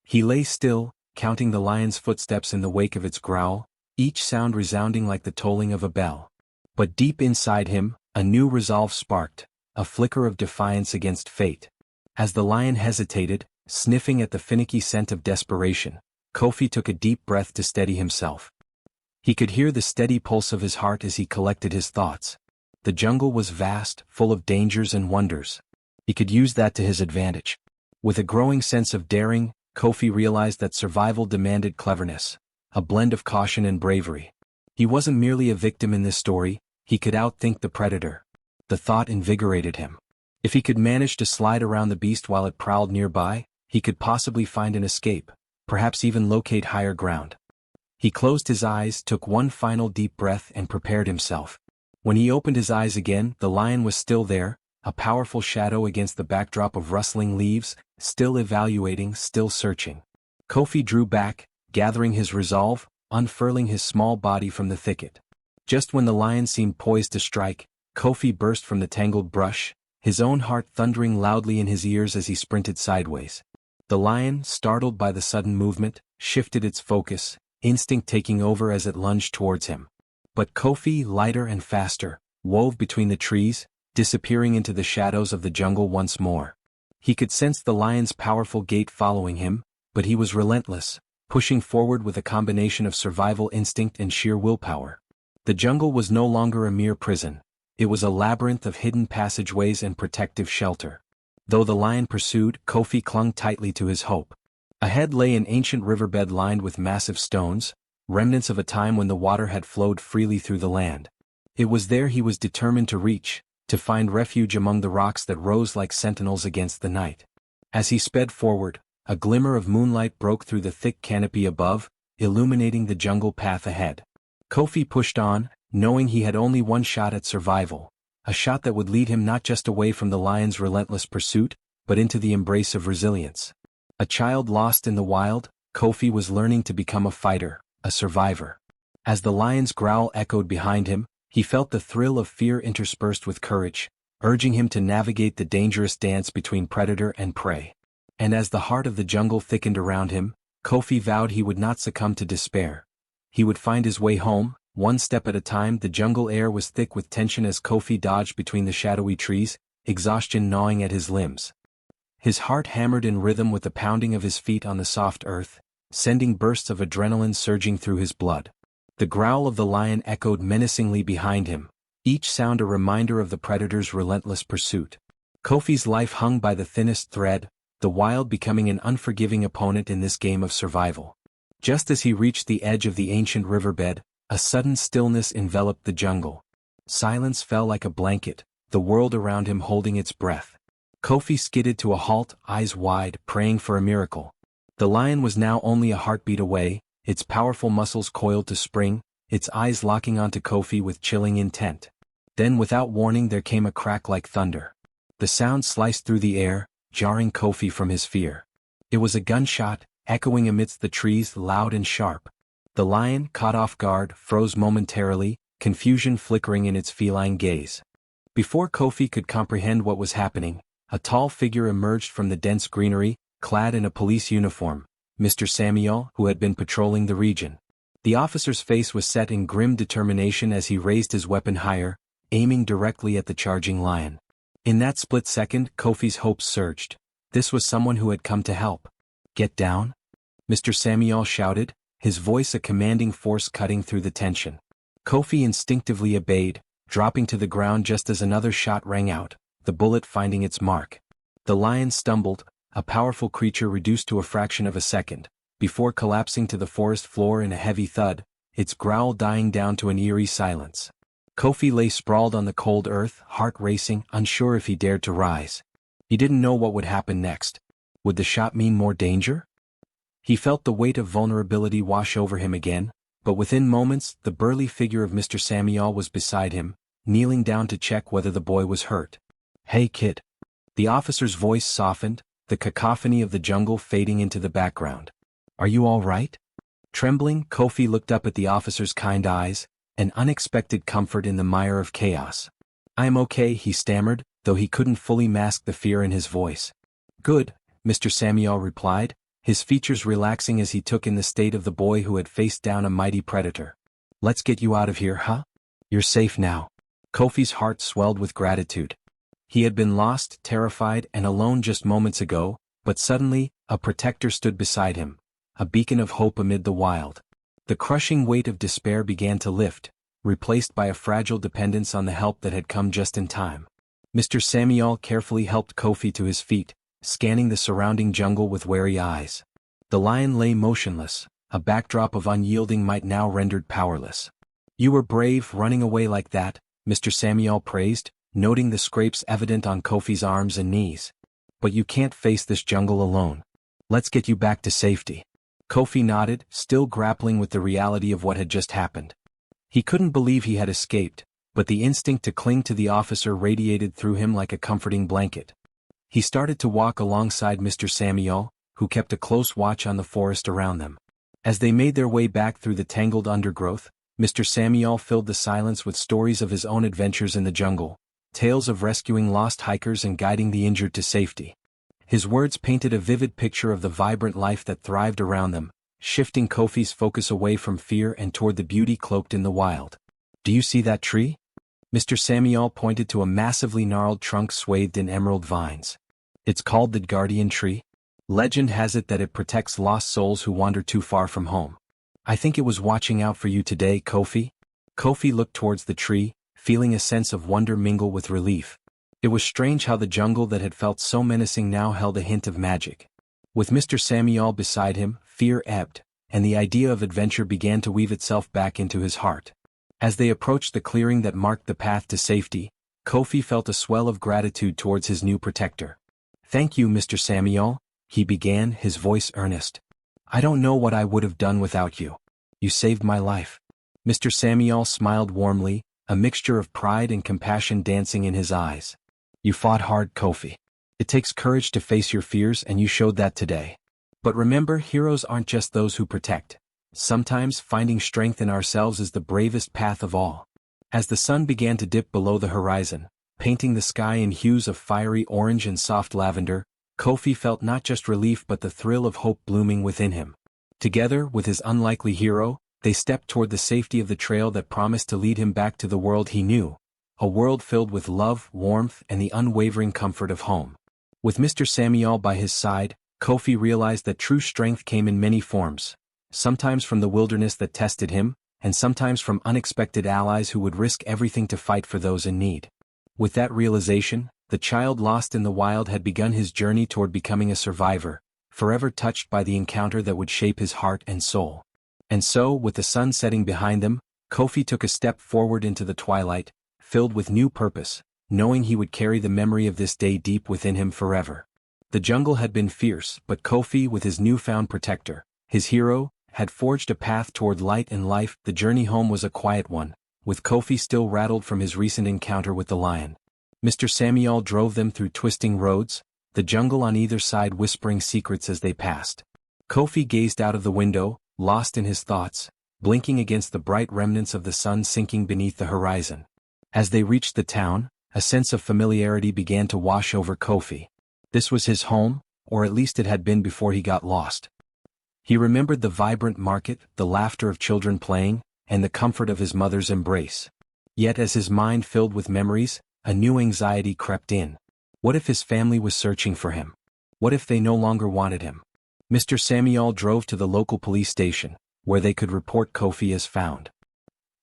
He lay still, counting the lion's footsteps in the wake of its growl, each sound resounding like the tolling of a bell. But deep inside him, a new resolve sparked, a flicker of defiance against fate. As the lion hesitated, sniffing at the finicky scent of desperation, Kofi took a deep breath to steady himself. He could hear the steady pulse of his heart as he collected his thoughts. The jungle was vast, full of dangers and wonders. He could use that to his advantage. With a growing sense of daring, Kofi realized that survival demanded cleverness, a blend of caution and bravery. He wasn't merely a victim in this story, he could outthink the predator. The thought invigorated him. If he could manage to slide around the beast while it prowled nearby, he could possibly find an escape, perhaps even locate higher ground. He closed his eyes, took one final deep breath and prepared himself. When he opened his eyes again, the lion was still there, a powerful shadow against the backdrop of rustling leaves, still evaluating, still searching. Kofi drew back, gathering his resolve, unfurling his small body from the thicket. Just when the lion seemed poised to strike, Kofi burst from the tangled brush, his own heart thundering loudly in his ears as he sprinted sideways. The lion, startled by the sudden movement, shifted its focus, instinct taking over as it lunged towards him. But Kofi, lighter and faster, wove between the trees, disappearing into the shadows of the jungle once more. He could sense the lion's powerful gait following him, but he was relentless, pushing forward with a combination of survival instinct and sheer willpower. The jungle was no longer a mere prison. It was a labyrinth of hidden passageways and protective shelter. Though the lion pursued, Kofi clung tightly to his hope. Ahead lay an ancient riverbed lined with massive stones, remnants of a time when the water had flowed freely through the land. It was there he was determined to reach, to find refuge among the rocks that rose like sentinels against the night. As he sped forward, a glimmer of moonlight broke through the thick canopy above, illuminating the jungle path ahead. Kofi pushed on, knowing he had only one shot at survival, a shot that would lead him not just away from the lion's relentless pursuit, but into the embrace of resilience. A child lost in the wild, Kofi was learning to become a fighter, a survivor. As the lion's growl echoed behind him, he felt the thrill of fear interspersed with courage, urging him to navigate the dangerous dance between predator and prey. And as the heart of the jungle thickened around him, Kofi vowed he would not succumb to despair. He would find his way home, one step at a time. The jungle air was thick with tension as Kofi dodged between the shadowy trees, exhaustion gnawing at his limbs. His heart hammered in rhythm with the pounding of his feet on the soft earth, sending bursts of adrenaline surging through his blood. The growl of the lion echoed menacingly behind him, each sound a reminder of the predator's relentless pursuit. Kofi's life hung by the thinnest thread, the wild becoming an unforgiving opponent in this game of survival. Just as he reached the edge of the ancient riverbed, a sudden stillness enveloped the jungle. Silence fell like a blanket, the world around him holding its breath. Kofi skidded to a halt, eyes wide, praying for a miracle. The lion was now only a heartbeat away, its powerful muscles coiled to spring, its eyes locking onto Kofi with chilling intent. Then without warning there came a crack like thunder. The sound sliced through the air, jarring Kofi from his fear. It was a gunshot, echoing amidst the trees, loud and sharp. The lion, caught off guard, froze momentarily, confusion flickering in its feline gaze. Before Kofi could comprehend what was happening, a tall figure emerged from the dense greenery, clad in a police uniform, Mr. Samuel, who had been patrolling the region. The officer's face was set in grim determination as he raised his weapon higher, aiming directly at the charging lion. In that split second, Kofi's hopes surged. This was someone who had come to help. "Get down?" Mr. Samuel shouted, his voice a commanding force cutting through the tension. Kofi instinctively obeyed, dropping to the ground just as another shot rang out, the bullet finding its mark. The lion stumbled, a powerful creature reduced to a fraction of a second, before collapsing to the forest floor in a heavy thud, its growl dying down to an eerie silence. Kofi lay sprawled on the cold earth, heart racing, unsure if he dared to rise. He didn't know what would happen next. Would the shot mean more danger? He felt the weight of vulnerability wash over him again, but within moments the burly figure of Mr. Samuel was beside him, kneeling down to check whether the boy was hurt. "Hey kid." The officer's voice softened, the cacophony of the jungle fading into the background. "Are you all right?" Trembling, Kofi looked up at the officer's kind eyes, an unexpected comfort in the mire of chaos. "I'm okay," he stammered, though he couldn't fully mask the fear in his voice. "Good," Mr. Samuel replied, his features relaxing as he took in the state of the boy who had faced down a mighty predator. "Let's get you out of here, huh? You're safe now." Kofi's heart swelled with gratitude. He had been lost, terrified, and alone just moments ago, but suddenly, a protector stood beside him, a beacon of hope amid the wild. The crushing weight of despair began to lift, replaced by a fragile dependence on the help that had come just in time. Mr. Samuel carefully helped Kofi to his feet, scanning the surrounding jungle with wary eyes. The lion lay motionless, a backdrop of unyielding might now rendered powerless. "You were brave running away like that," Mr. Samuel praised, noting the scrapes evident on Kofi's arms and knees. "But you can't face this jungle alone. Let's get you back to safety." Kofi nodded, still grappling with the reality of what had just happened. He couldn't believe he had escaped, but the instinct to cling to the officer radiated through him like a comforting blanket. He started to walk alongside Mr. Samuel, who kept a close watch on the forest around them. As they made their way back through the tangled undergrowth, Mr. Samuel filled the silence with stories of his own adventures in the jungle, tales of rescuing lost hikers and guiding the injured to safety. His words painted a vivid picture of the vibrant life that thrived around them, shifting Kofi's focus away from fear and toward the beauty cloaked in the wild. "Do you see that tree?" Mr. Samuel pointed to a massively gnarled trunk swathed in emerald vines. "It's called the Guardian Tree. Legend has it that it protects lost souls who wander too far from home. I think it was watching out for you today, Kofi." Kofi looked towards the tree, feeling a sense of wonder mingle with relief. It was strange how the jungle that had felt so menacing now held a hint of magic. With Mr. Samuel beside him, fear ebbed, and the idea of adventure began to weave itself back into his heart. As they approached the clearing that marked the path to safety, Kofi felt a swell of gratitude towards his new protector. "Thank you, Mr. Samuel," he began, his voice earnest. "I don't know what I would have done without you. You saved my life." Mr. Samuel smiled warmly, a mixture of pride and compassion dancing in his eyes. "You fought hard, Kofi. It takes courage to face your fears, and you showed that today. But remember, heroes aren't just those who protect. Sometimes finding strength in ourselves is the bravest path of all." As the sun began to dip below the horizon, painting the sky in hues of fiery orange and soft lavender, Kofi felt not just relief but the thrill of hope blooming within him. Together, with his unlikely hero, they stepped toward the safety of the trail that promised to lead him back to the world he knew, a world filled with love, warmth, and the unwavering comfort of home. With Mr. Samuel by his side, Kofi realized that true strength came in many forms, sometimes from the wilderness that tested him, and sometimes from unexpected allies who would risk everything to fight for those in need. With that realization, the child lost in the wild had begun his journey toward becoming a survivor, forever touched by the encounter that would shape his heart and soul. And so, with the sun setting behind them, Kofi took a step forward into the twilight, filled with new purpose, knowing he would carry the memory of this day deep within him forever. The jungle had been fierce, but Kofi, with his newfound protector, his hero, had forged a path toward light and life. The journey home was a quiet one, with Kofi still rattled from his recent encounter with the lion. Mr. Samuel drove them through twisting roads, the jungle on either side whispering secrets as they passed. Kofi gazed out of the window, lost in his thoughts, blinking against the bright remnants of the sun sinking beneath the horizon. As they reached the town, a sense of familiarity began to wash over Kofi. This was his home, or at least it had been before he got lost. He remembered the vibrant market, the laughter of children playing, and the comfort of his mother's embrace. Yet as his mind filled with memories, a new anxiety crept in. What if his family was searching for him? What if they no longer wanted him? Mr. Samuel drove to the local police station, where they could report Kofi as found.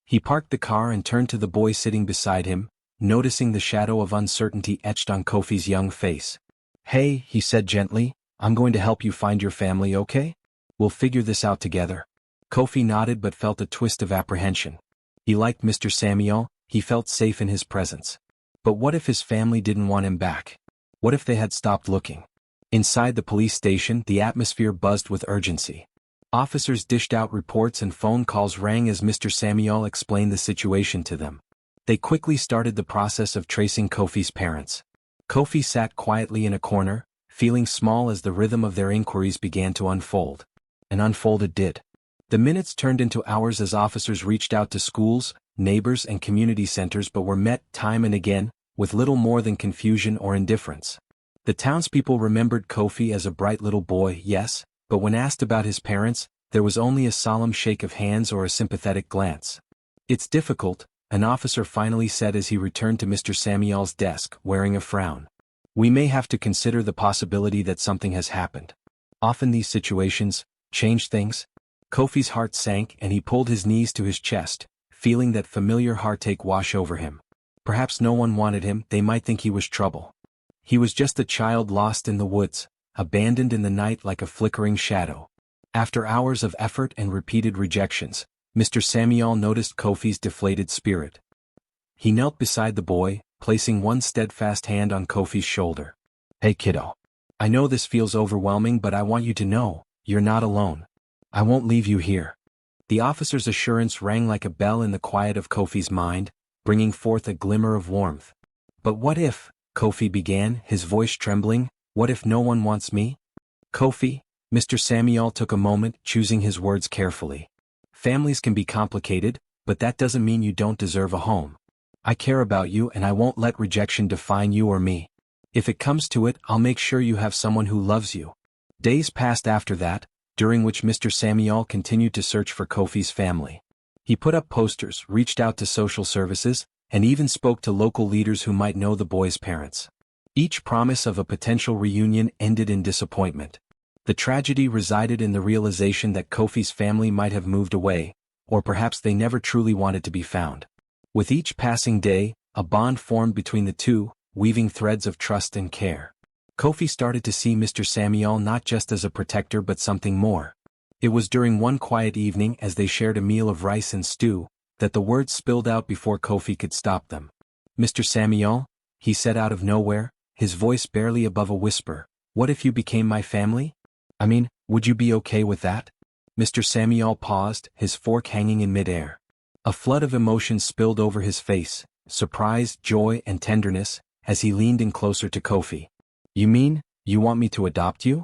He parked the car and turned to the boy sitting beside him, noticing the shadow of uncertainty etched on Kofi's young face. "Hey," he said gently, "I'm going to help you find your family, okay? We'll figure this out together." Kofi nodded but felt a twist of apprehension. He liked Mr. Samuel, he felt safe in his presence. But what if his family didn't want him back? What if they had stopped looking? Inside the police station, the atmosphere buzzed with urgency. Officers dished out reports and phone calls rang as Mr. Samuel explained the situation to them. They quickly started the process of tracing Kofi's parents. Kofi sat quietly in a corner, feeling small as the rhythm of their inquiries began to unfold. And unfold it did. The minutes turned into hours as officers reached out to schools, neighbors and community centers but were met, time and again, with little more than confusion or indifference. The townspeople remembered Kofi as a bright little boy, yes, but when asked about his parents, there was only a solemn shake of hands or a sympathetic glance. "It's difficult," an officer finally said as he returned to Mr. Samuel's desk, wearing a frown. "We may have to consider the possibility that something has happened. Often these situations change things." Kofi's heart sank and he pulled his knees to his chest, feeling that familiar heartache wash over him. Perhaps no one wanted him, they might think he was trouble. He was just a child lost in the woods, abandoned in the night like a flickering shadow. After hours of effort and repeated rejections, Mr. Samuel noticed Kofi's deflated spirit. He knelt beside the boy, placing one steadfast hand on Kofi's shoulder. "Hey kiddo. I know this feels overwhelming but I want you to know, you're not alone. I won't leave you here." The officer's assurance rang like a bell in the quiet of Kofi's mind, bringing forth a glimmer of warmth. "But what if," Kofi began, his voice trembling, "what if no one wants me?" "Kofi," Mr. Samuel took a moment, choosing his words carefully. "Families can be complicated, but that doesn't mean you don't deserve a home. I care about you and I won't let rejection define you or me. If it comes to it, I'll make sure you have someone who loves you." Days passed after that, during which Mr. Samuel continued to search for Kofi's family. He put up posters, reached out to social services, and even spoke to local leaders who might know the boy's parents. Each promise of a potential reunion ended in disappointment. The tragedy resided in the realization that Kofi's family might have moved away, or perhaps they never truly wanted to be found. With each passing day, a bond formed between the two, weaving threads of trust and care. Kofi started to see Mr. Samuel not just as a protector but something more. It was during one quiet evening as they shared a meal of rice and stew, that the words spilled out before Kofi could stop them. "Mr. Samuel," he said out of nowhere, his voice barely above a whisper, "what if you became my family? I mean, would you be okay with that?" Mr. Samuel paused, his fork hanging in midair. A flood of emotion spilled over his face, surprise, joy and tenderness, as he leaned in closer to Kofi. "You mean, you want me to adopt you?"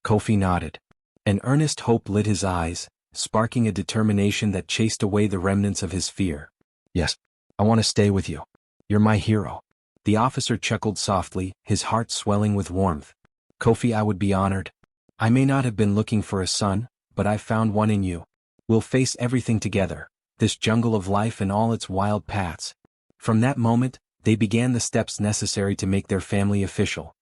Kofi nodded. An earnest hope lit his eyes, sparking a determination that chased away the remnants of his fear. "Yes, I want to stay with you. You're my hero." The officer chuckled softly, his heart swelling with warmth. "Kofi, I would be honored. I may not have been looking for a son, but I've found one in you. We'll face everything together, this jungle of life and all its wild paths." From that moment, they began the steps necessary to make their family official.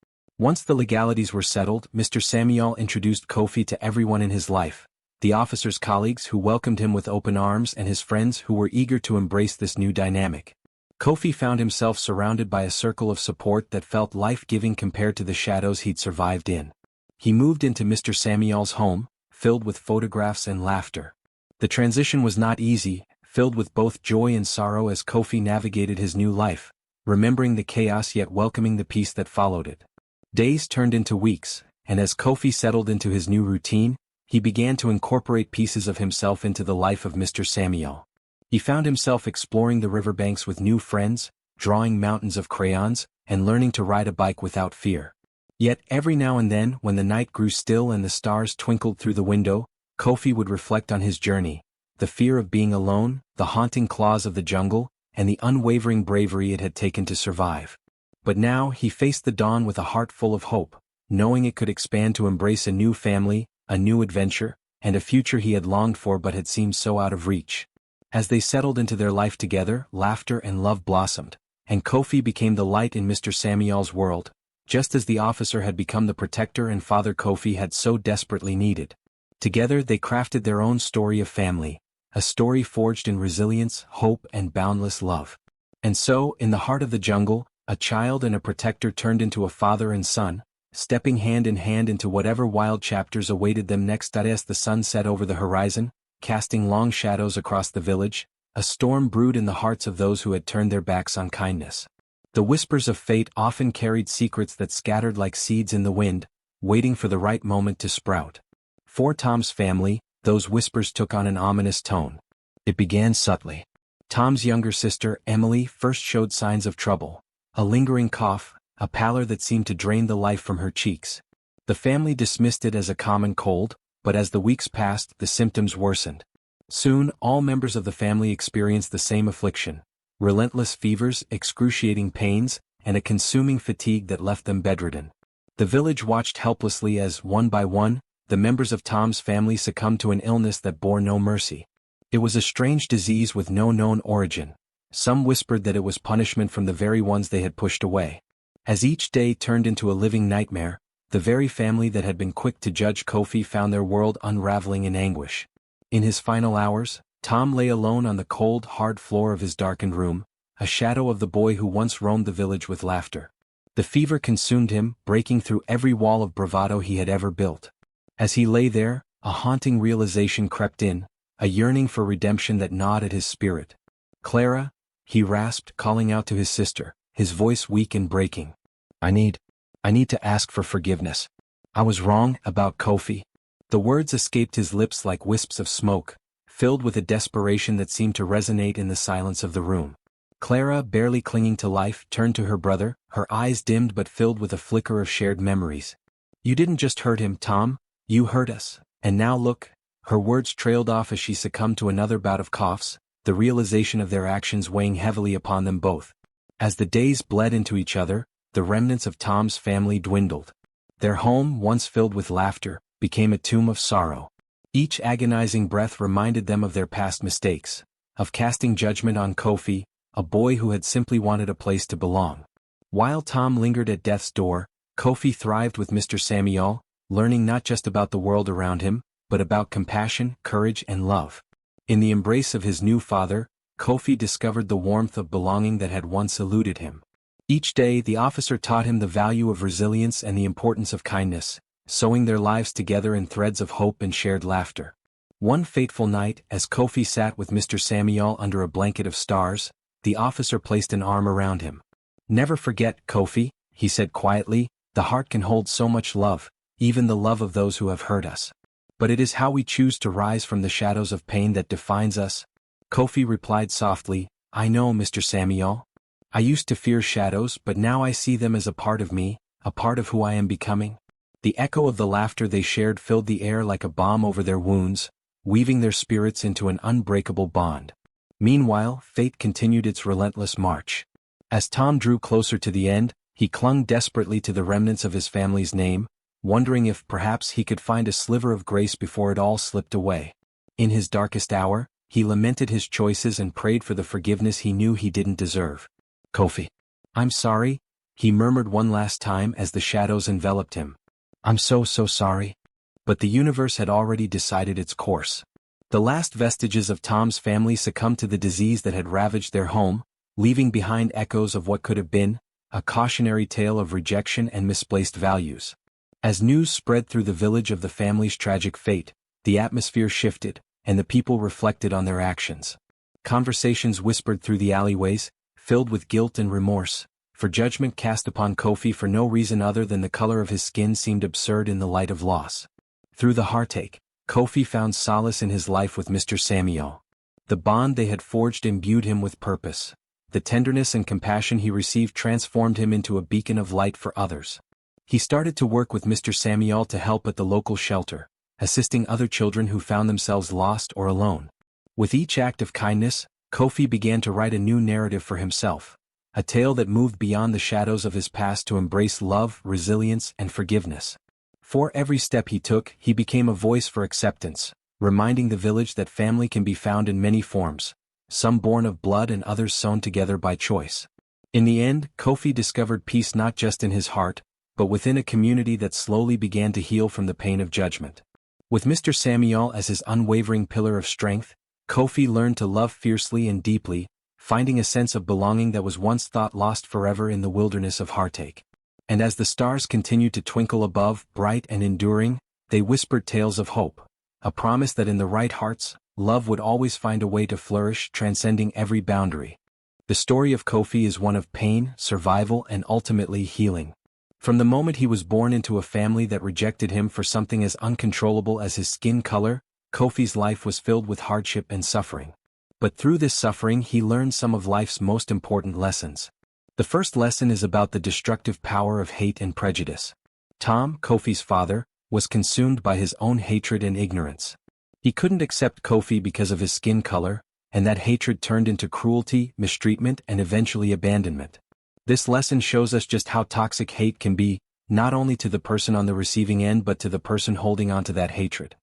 Once the legalities were settled, Mr. Samuel introduced Kofi to everyone in his life, the officer's colleagues who welcomed him with open arms and his friends who were eager to embrace this new dynamic. Kofi found himself surrounded by a circle of support that felt life-giving compared to the shadows he'd survived in. He moved into Mr. Samuel's home, filled with photographs and laughter. The transition was not easy, filled with both joy and sorrow as Kofi navigated his new life, remembering the chaos yet welcoming the peace that followed it. Days turned into weeks, and as Kofi settled into his new routine, he began to incorporate pieces of himself into the life of Mr. Samuel. He found himself exploring the riverbanks with new friends, drawing mountains of crayons, and learning to ride a bike without fear. Yet every now and then, when the night grew still and the stars twinkled through the window, Kofi would reflect on his journey, the fear of being alone, the haunting claws of the jungle, and the unwavering bravery it had taken to survive. But now he faced the dawn with a heart full of hope, knowing it could expand to embrace a new family, a new adventure, and a future he had longed for but had seemed so out of reach. As they settled into their life together, laughter and love blossomed, and Kofi became the light in Mr. Samuel's world, just as the officer had become the protector and father Kofi had so desperately needed. Together they crafted their own story of family, a story forged in resilience, hope, and boundless love. And so, in the heart of the jungle, a child and a protector turned into a father and son, stepping hand in hand into whatever wild chapters awaited them next. As the sun set over the horizon, casting long shadows across the village, a storm brewed in the hearts of those who had turned their backs on kindness. The whispers of fate often carried secrets that scattered like seeds in the wind, waiting for the right moment to sprout. For Tom's family, those whispers took on an ominous tone. It began subtly. Tom's younger sister, Emily, first showed signs of trouble. A lingering cough, a pallor that seemed to drain the life from her cheeks. The family dismissed it as a common cold, but as the weeks passed, the symptoms worsened. Soon, all members of the family experienced the same affliction: relentless fevers, excruciating pains, and a consuming fatigue that left them bedridden. The village watched helplessly as, one by one, the members of Tom's family succumbed to an illness that bore no mercy. It was a strange disease with no known origin. Some whispered that it was punishment from the very ones they had pushed away. As each day turned into a living nightmare, the very family that had been quick to judge Kofi found their world unraveling in anguish. In his final hours, Tom lay alone on the cold, hard floor of his darkened room, a shadow of the boy who once roamed the village with laughter. The fever consumed him, breaking through every wall of bravado he had ever built. As he lay there, a haunting realization crept in, a yearning for redemption that gnawed at his spirit. "Clara," he rasped, calling out to his sister, his voice weak and breaking. I need to ask for forgiveness. I was wrong about Kofi." The words escaped his lips like wisps of smoke, filled with a desperation that seemed to resonate in the silence of the room. Clara, barely clinging to life, turned to her brother, her eyes dimmed but filled with a flicker of shared memories. "You didn't just hurt him, Tom. You hurt us. And now look." Her words trailed off as she succumbed to another bout of coughs, the realization of their actions weighing heavily upon them both. As the days bled into each other, the remnants of Tom's family dwindled. Their home, once filled with laughter, became a tomb of sorrow. Each agonizing breath reminded them of their past mistakes, of casting judgment on Kofi, a boy who had simply wanted a place to belong. While Tom lingered at death's door, Kofi thrived with Mr. Samuel, learning not just about the world around him, but about compassion, courage, and love. In the embrace of his new father, Kofi discovered the warmth of belonging that had once eluded him. Each day the officer taught him the value of resilience and the importance of kindness, sewing their lives together in threads of hope and shared laughter. One fateful night, as Kofi sat with Mr. Samuel under a blanket of stars, the officer placed an arm around him. "Never forget, Kofi," he said quietly, "the heart can hold so much love, even the love of those who have hurt us. But it is how we choose to rise from the shadows of pain that defines us." Kofi replied softly, "I know, Mr. Samuel. I used to fear shadows, but now I see them as a part of me, a part of who I am becoming." The echo of the laughter they shared filled the air like a balm over their wounds, weaving their spirits into an unbreakable bond. Meanwhile, fate continued its relentless march. As Tom drew closer to the end, he clung desperately to the remnants of his family's name, wondering if perhaps he could find a sliver of grace before it all slipped away. In his darkest hour, he lamented his choices and prayed for the forgiveness he knew he didn't deserve. "Kofi, I'm sorry," he murmured one last time as the shadows enveloped him. "I'm so sorry." But the universe had already decided its course. The last vestiges of Tom's family succumbed to the disease that had ravaged their home, leaving behind echoes of what could have been, a cautionary tale of rejection and misplaced values. As news spread through the village of the family's tragic fate, the atmosphere shifted, and the people reflected on their actions. Conversations whispered through the alleyways, filled with guilt and remorse, for judgment cast upon Kofi for no reason other than the color of his skin seemed absurd in the light of loss. Through the heartache, Kofi found solace in his life with Mr. Samuel. The bond they had forged imbued him with purpose. The tenderness and compassion he received transformed him into a beacon of light for others. He started to work with Mr. Samuel to help at the local shelter, assisting other children who found themselves lost or alone. With each act of kindness, Kofi began to write a new narrative for himself, a tale that moved beyond the shadows of his past to embrace love, resilience, and forgiveness. For every step he took, he became a voice for acceptance, reminding the village that family can be found in many forms, some born of blood and others sewn together by choice. In the end, Kofi discovered peace not just in his heart, but within a community that slowly began to heal from the pain of judgment. With Mr. Samuel as his unwavering pillar of strength, Kofi learned to love fiercely and deeply, finding a sense of belonging that was once thought lost forever in the wilderness of heartache. And as the stars continued to twinkle above, bright and enduring, they whispered tales of hope, a promise that in the right hearts, love would always find a way to flourish, transcending every boundary. The story of Kofi is one of pain, survival, and ultimately healing. From the moment he was born into a family that rejected him for something as uncontrollable as his skin color, Kofi's life was filled with hardship and suffering. But through this suffering he learned some of life's most important lessons. The first lesson is about the destructive power of hate and prejudice. Tom, Kofi's father, was consumed by his own hatred and ignorance. He couldn't accept Kofi because of his skin color, and that hatred turned into cruelty, mistreatment, and eventually abandonment. This lesson shows us just how toxic hate can be, not only to the person on the receiving end but to the person holding on to that hatred.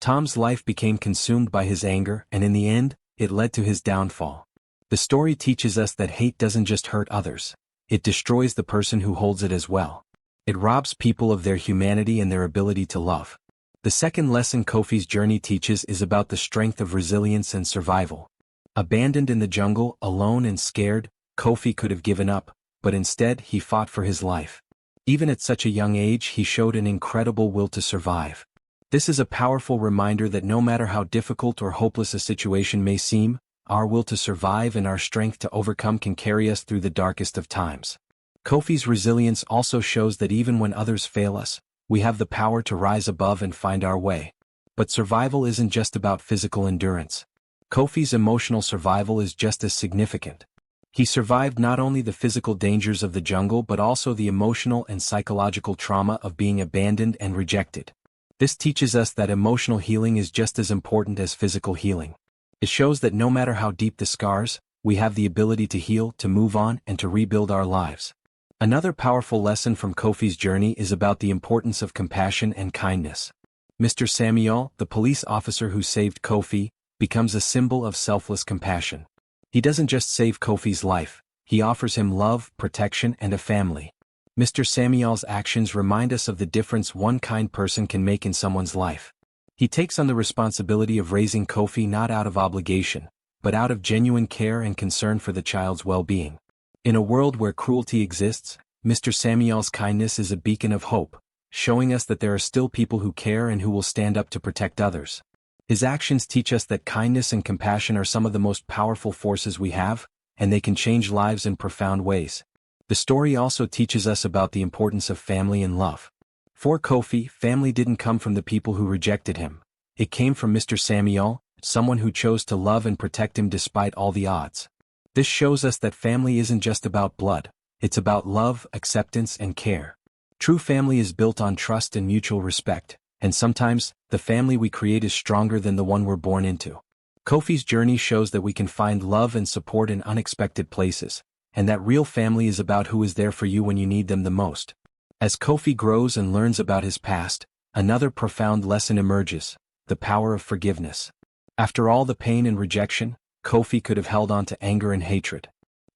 Tom's life became consumed by his anger, and in the end, it led to his downfall. The story teaches us that hate doesn't just hurt others, it destroys the person who holds it as well. It robs people of their humanity and their ability to love. The second lesson Kofi's journey teaches is about the strength of resilience and survival. Abandoned in the jungle, alone and scared, Kofi could have given up, but instead he fought for his life. Even at such a young age he showed an incredible will to survive. This is a powerful reminder that no matter how difficult or hopeless a situation may seem, our will to survive and our strength to overcome can carry us through the darkest of times. Kofi's resilience also shows that even when others fail us, we have the power to rise above and find our way. But survival isn't just about physical endurance. Kofi's emotional survival is just as significant. He survived not only the physical dangers of the jungle but also the emotional and psychological trauma of being abandoned and rejected. This teaches us that emotional healing is just as important as physical healing. It shows that no matter how deep the scars, we have the ability to heal, to move on, and to rebuild our lives. Another powerful lesson from Kofi's journey is about the importance of compassion and kindness. Mr. Samuel, the police officer who saved Kofi, becomes a symbol of selfless compassion. He doesn't just save Kofi's life, he offers him love, protection, and a family. Mr. Samuel's actions remind us of the difference one kind person can make in someone's life. He takes on the responsibility of raising Kofi not out of obligation, but out of genuine care and concern for the child's well-being. In a world where cruelty exists, Mr. Samuel's kindness is a beacon of hope, showing us that there are still people who care and who will stand up to protect others. His actions teach us that kindness and compassion are some of the most powerful forces we have, and they can change lives in profound ways. The story also teaches us about the importance of family and love. For Kofi, family didn't come from the people who rejected him. It came from Mr. Samuel, someone who chose to love and protect him despite all the odds. This shows us that family isn't just about blood, it's about love, acceptance, and care. True family is built on trust and mutual respect, and sometimes, the family we create is stronger than the one we're born into. Kofi's journey shows that we can find love and support in unexpected places, and that real family is about who is there for you when you need them the most. As Kofi grows and learns about his past, another profound lesson emerges: the power of forgiveness. After all the pain and rejection, Kofi could have held on to anger and hatred.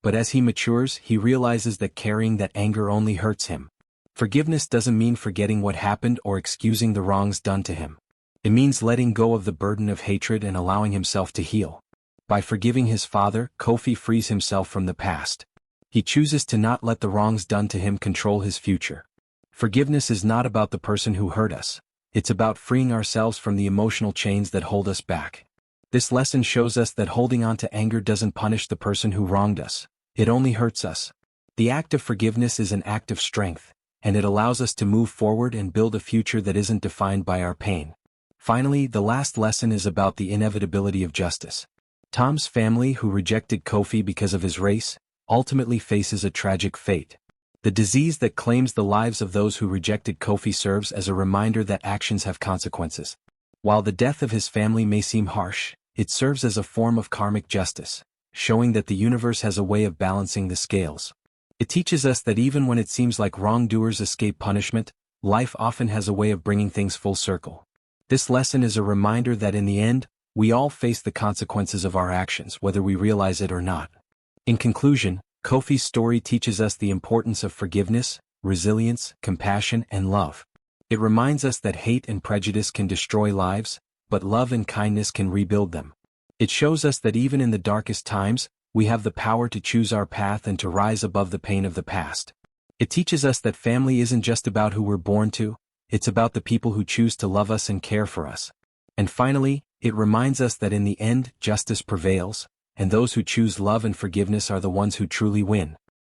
But as he matures, he realizes that carrying that anger only hurts him. Forgiveness doesn't mean forgetting what happened or excusing the wrongs done to him. It means letting go of the burden of hatred and allowing himself to heal. By forgiving his father, Kofi frees himself from the past. He chooses to not let the wrongs done to him control his future. Forgiveness is not about the person who hurt us. It's about freeing ourselves from the emotional chains that hold us back. This lesson shows us that holding on to anger doesn't punish the person who wronged us. It only hurts us. The act of forgiveness is an act of strength, and it allows us to move forward and build a future that isn't defined by our pain. Finally, the last lesson is about the inevitability of justice. Tom's family, who rejected Kofi because of his race, ultimately faces a tragic fate. The disease that claims the lives of those who rejected Kofi serves as a reminder that actions have consequences. While the death of his family may seem harsh, it serves as a form of karmic justice, showing that the universe has a way of balancing the scales. It teaches us that even when it seems like wrongdoers escape punishment, life often has a way of bringing things full circle. This lesson is a reminder that in the end, we all face the consequences of our actions whether we realize it or not. In conclusion, Kofi's story teaches us the importance of forgiveness, resilience, compassion, and love. It reminds us that hate and prejudice can destroy lives, but love and kindness can rebuild them. It shows us that even in the darkest times, we have the power to choose our path and to rise above the pain of the past. It teaches us that family isn't just about who we're born to, it's about the people who choose to love us and care for us. And finally, it reminds us that in the end, justice prevails, and those who choose love and forgiveness are the ones who truly win.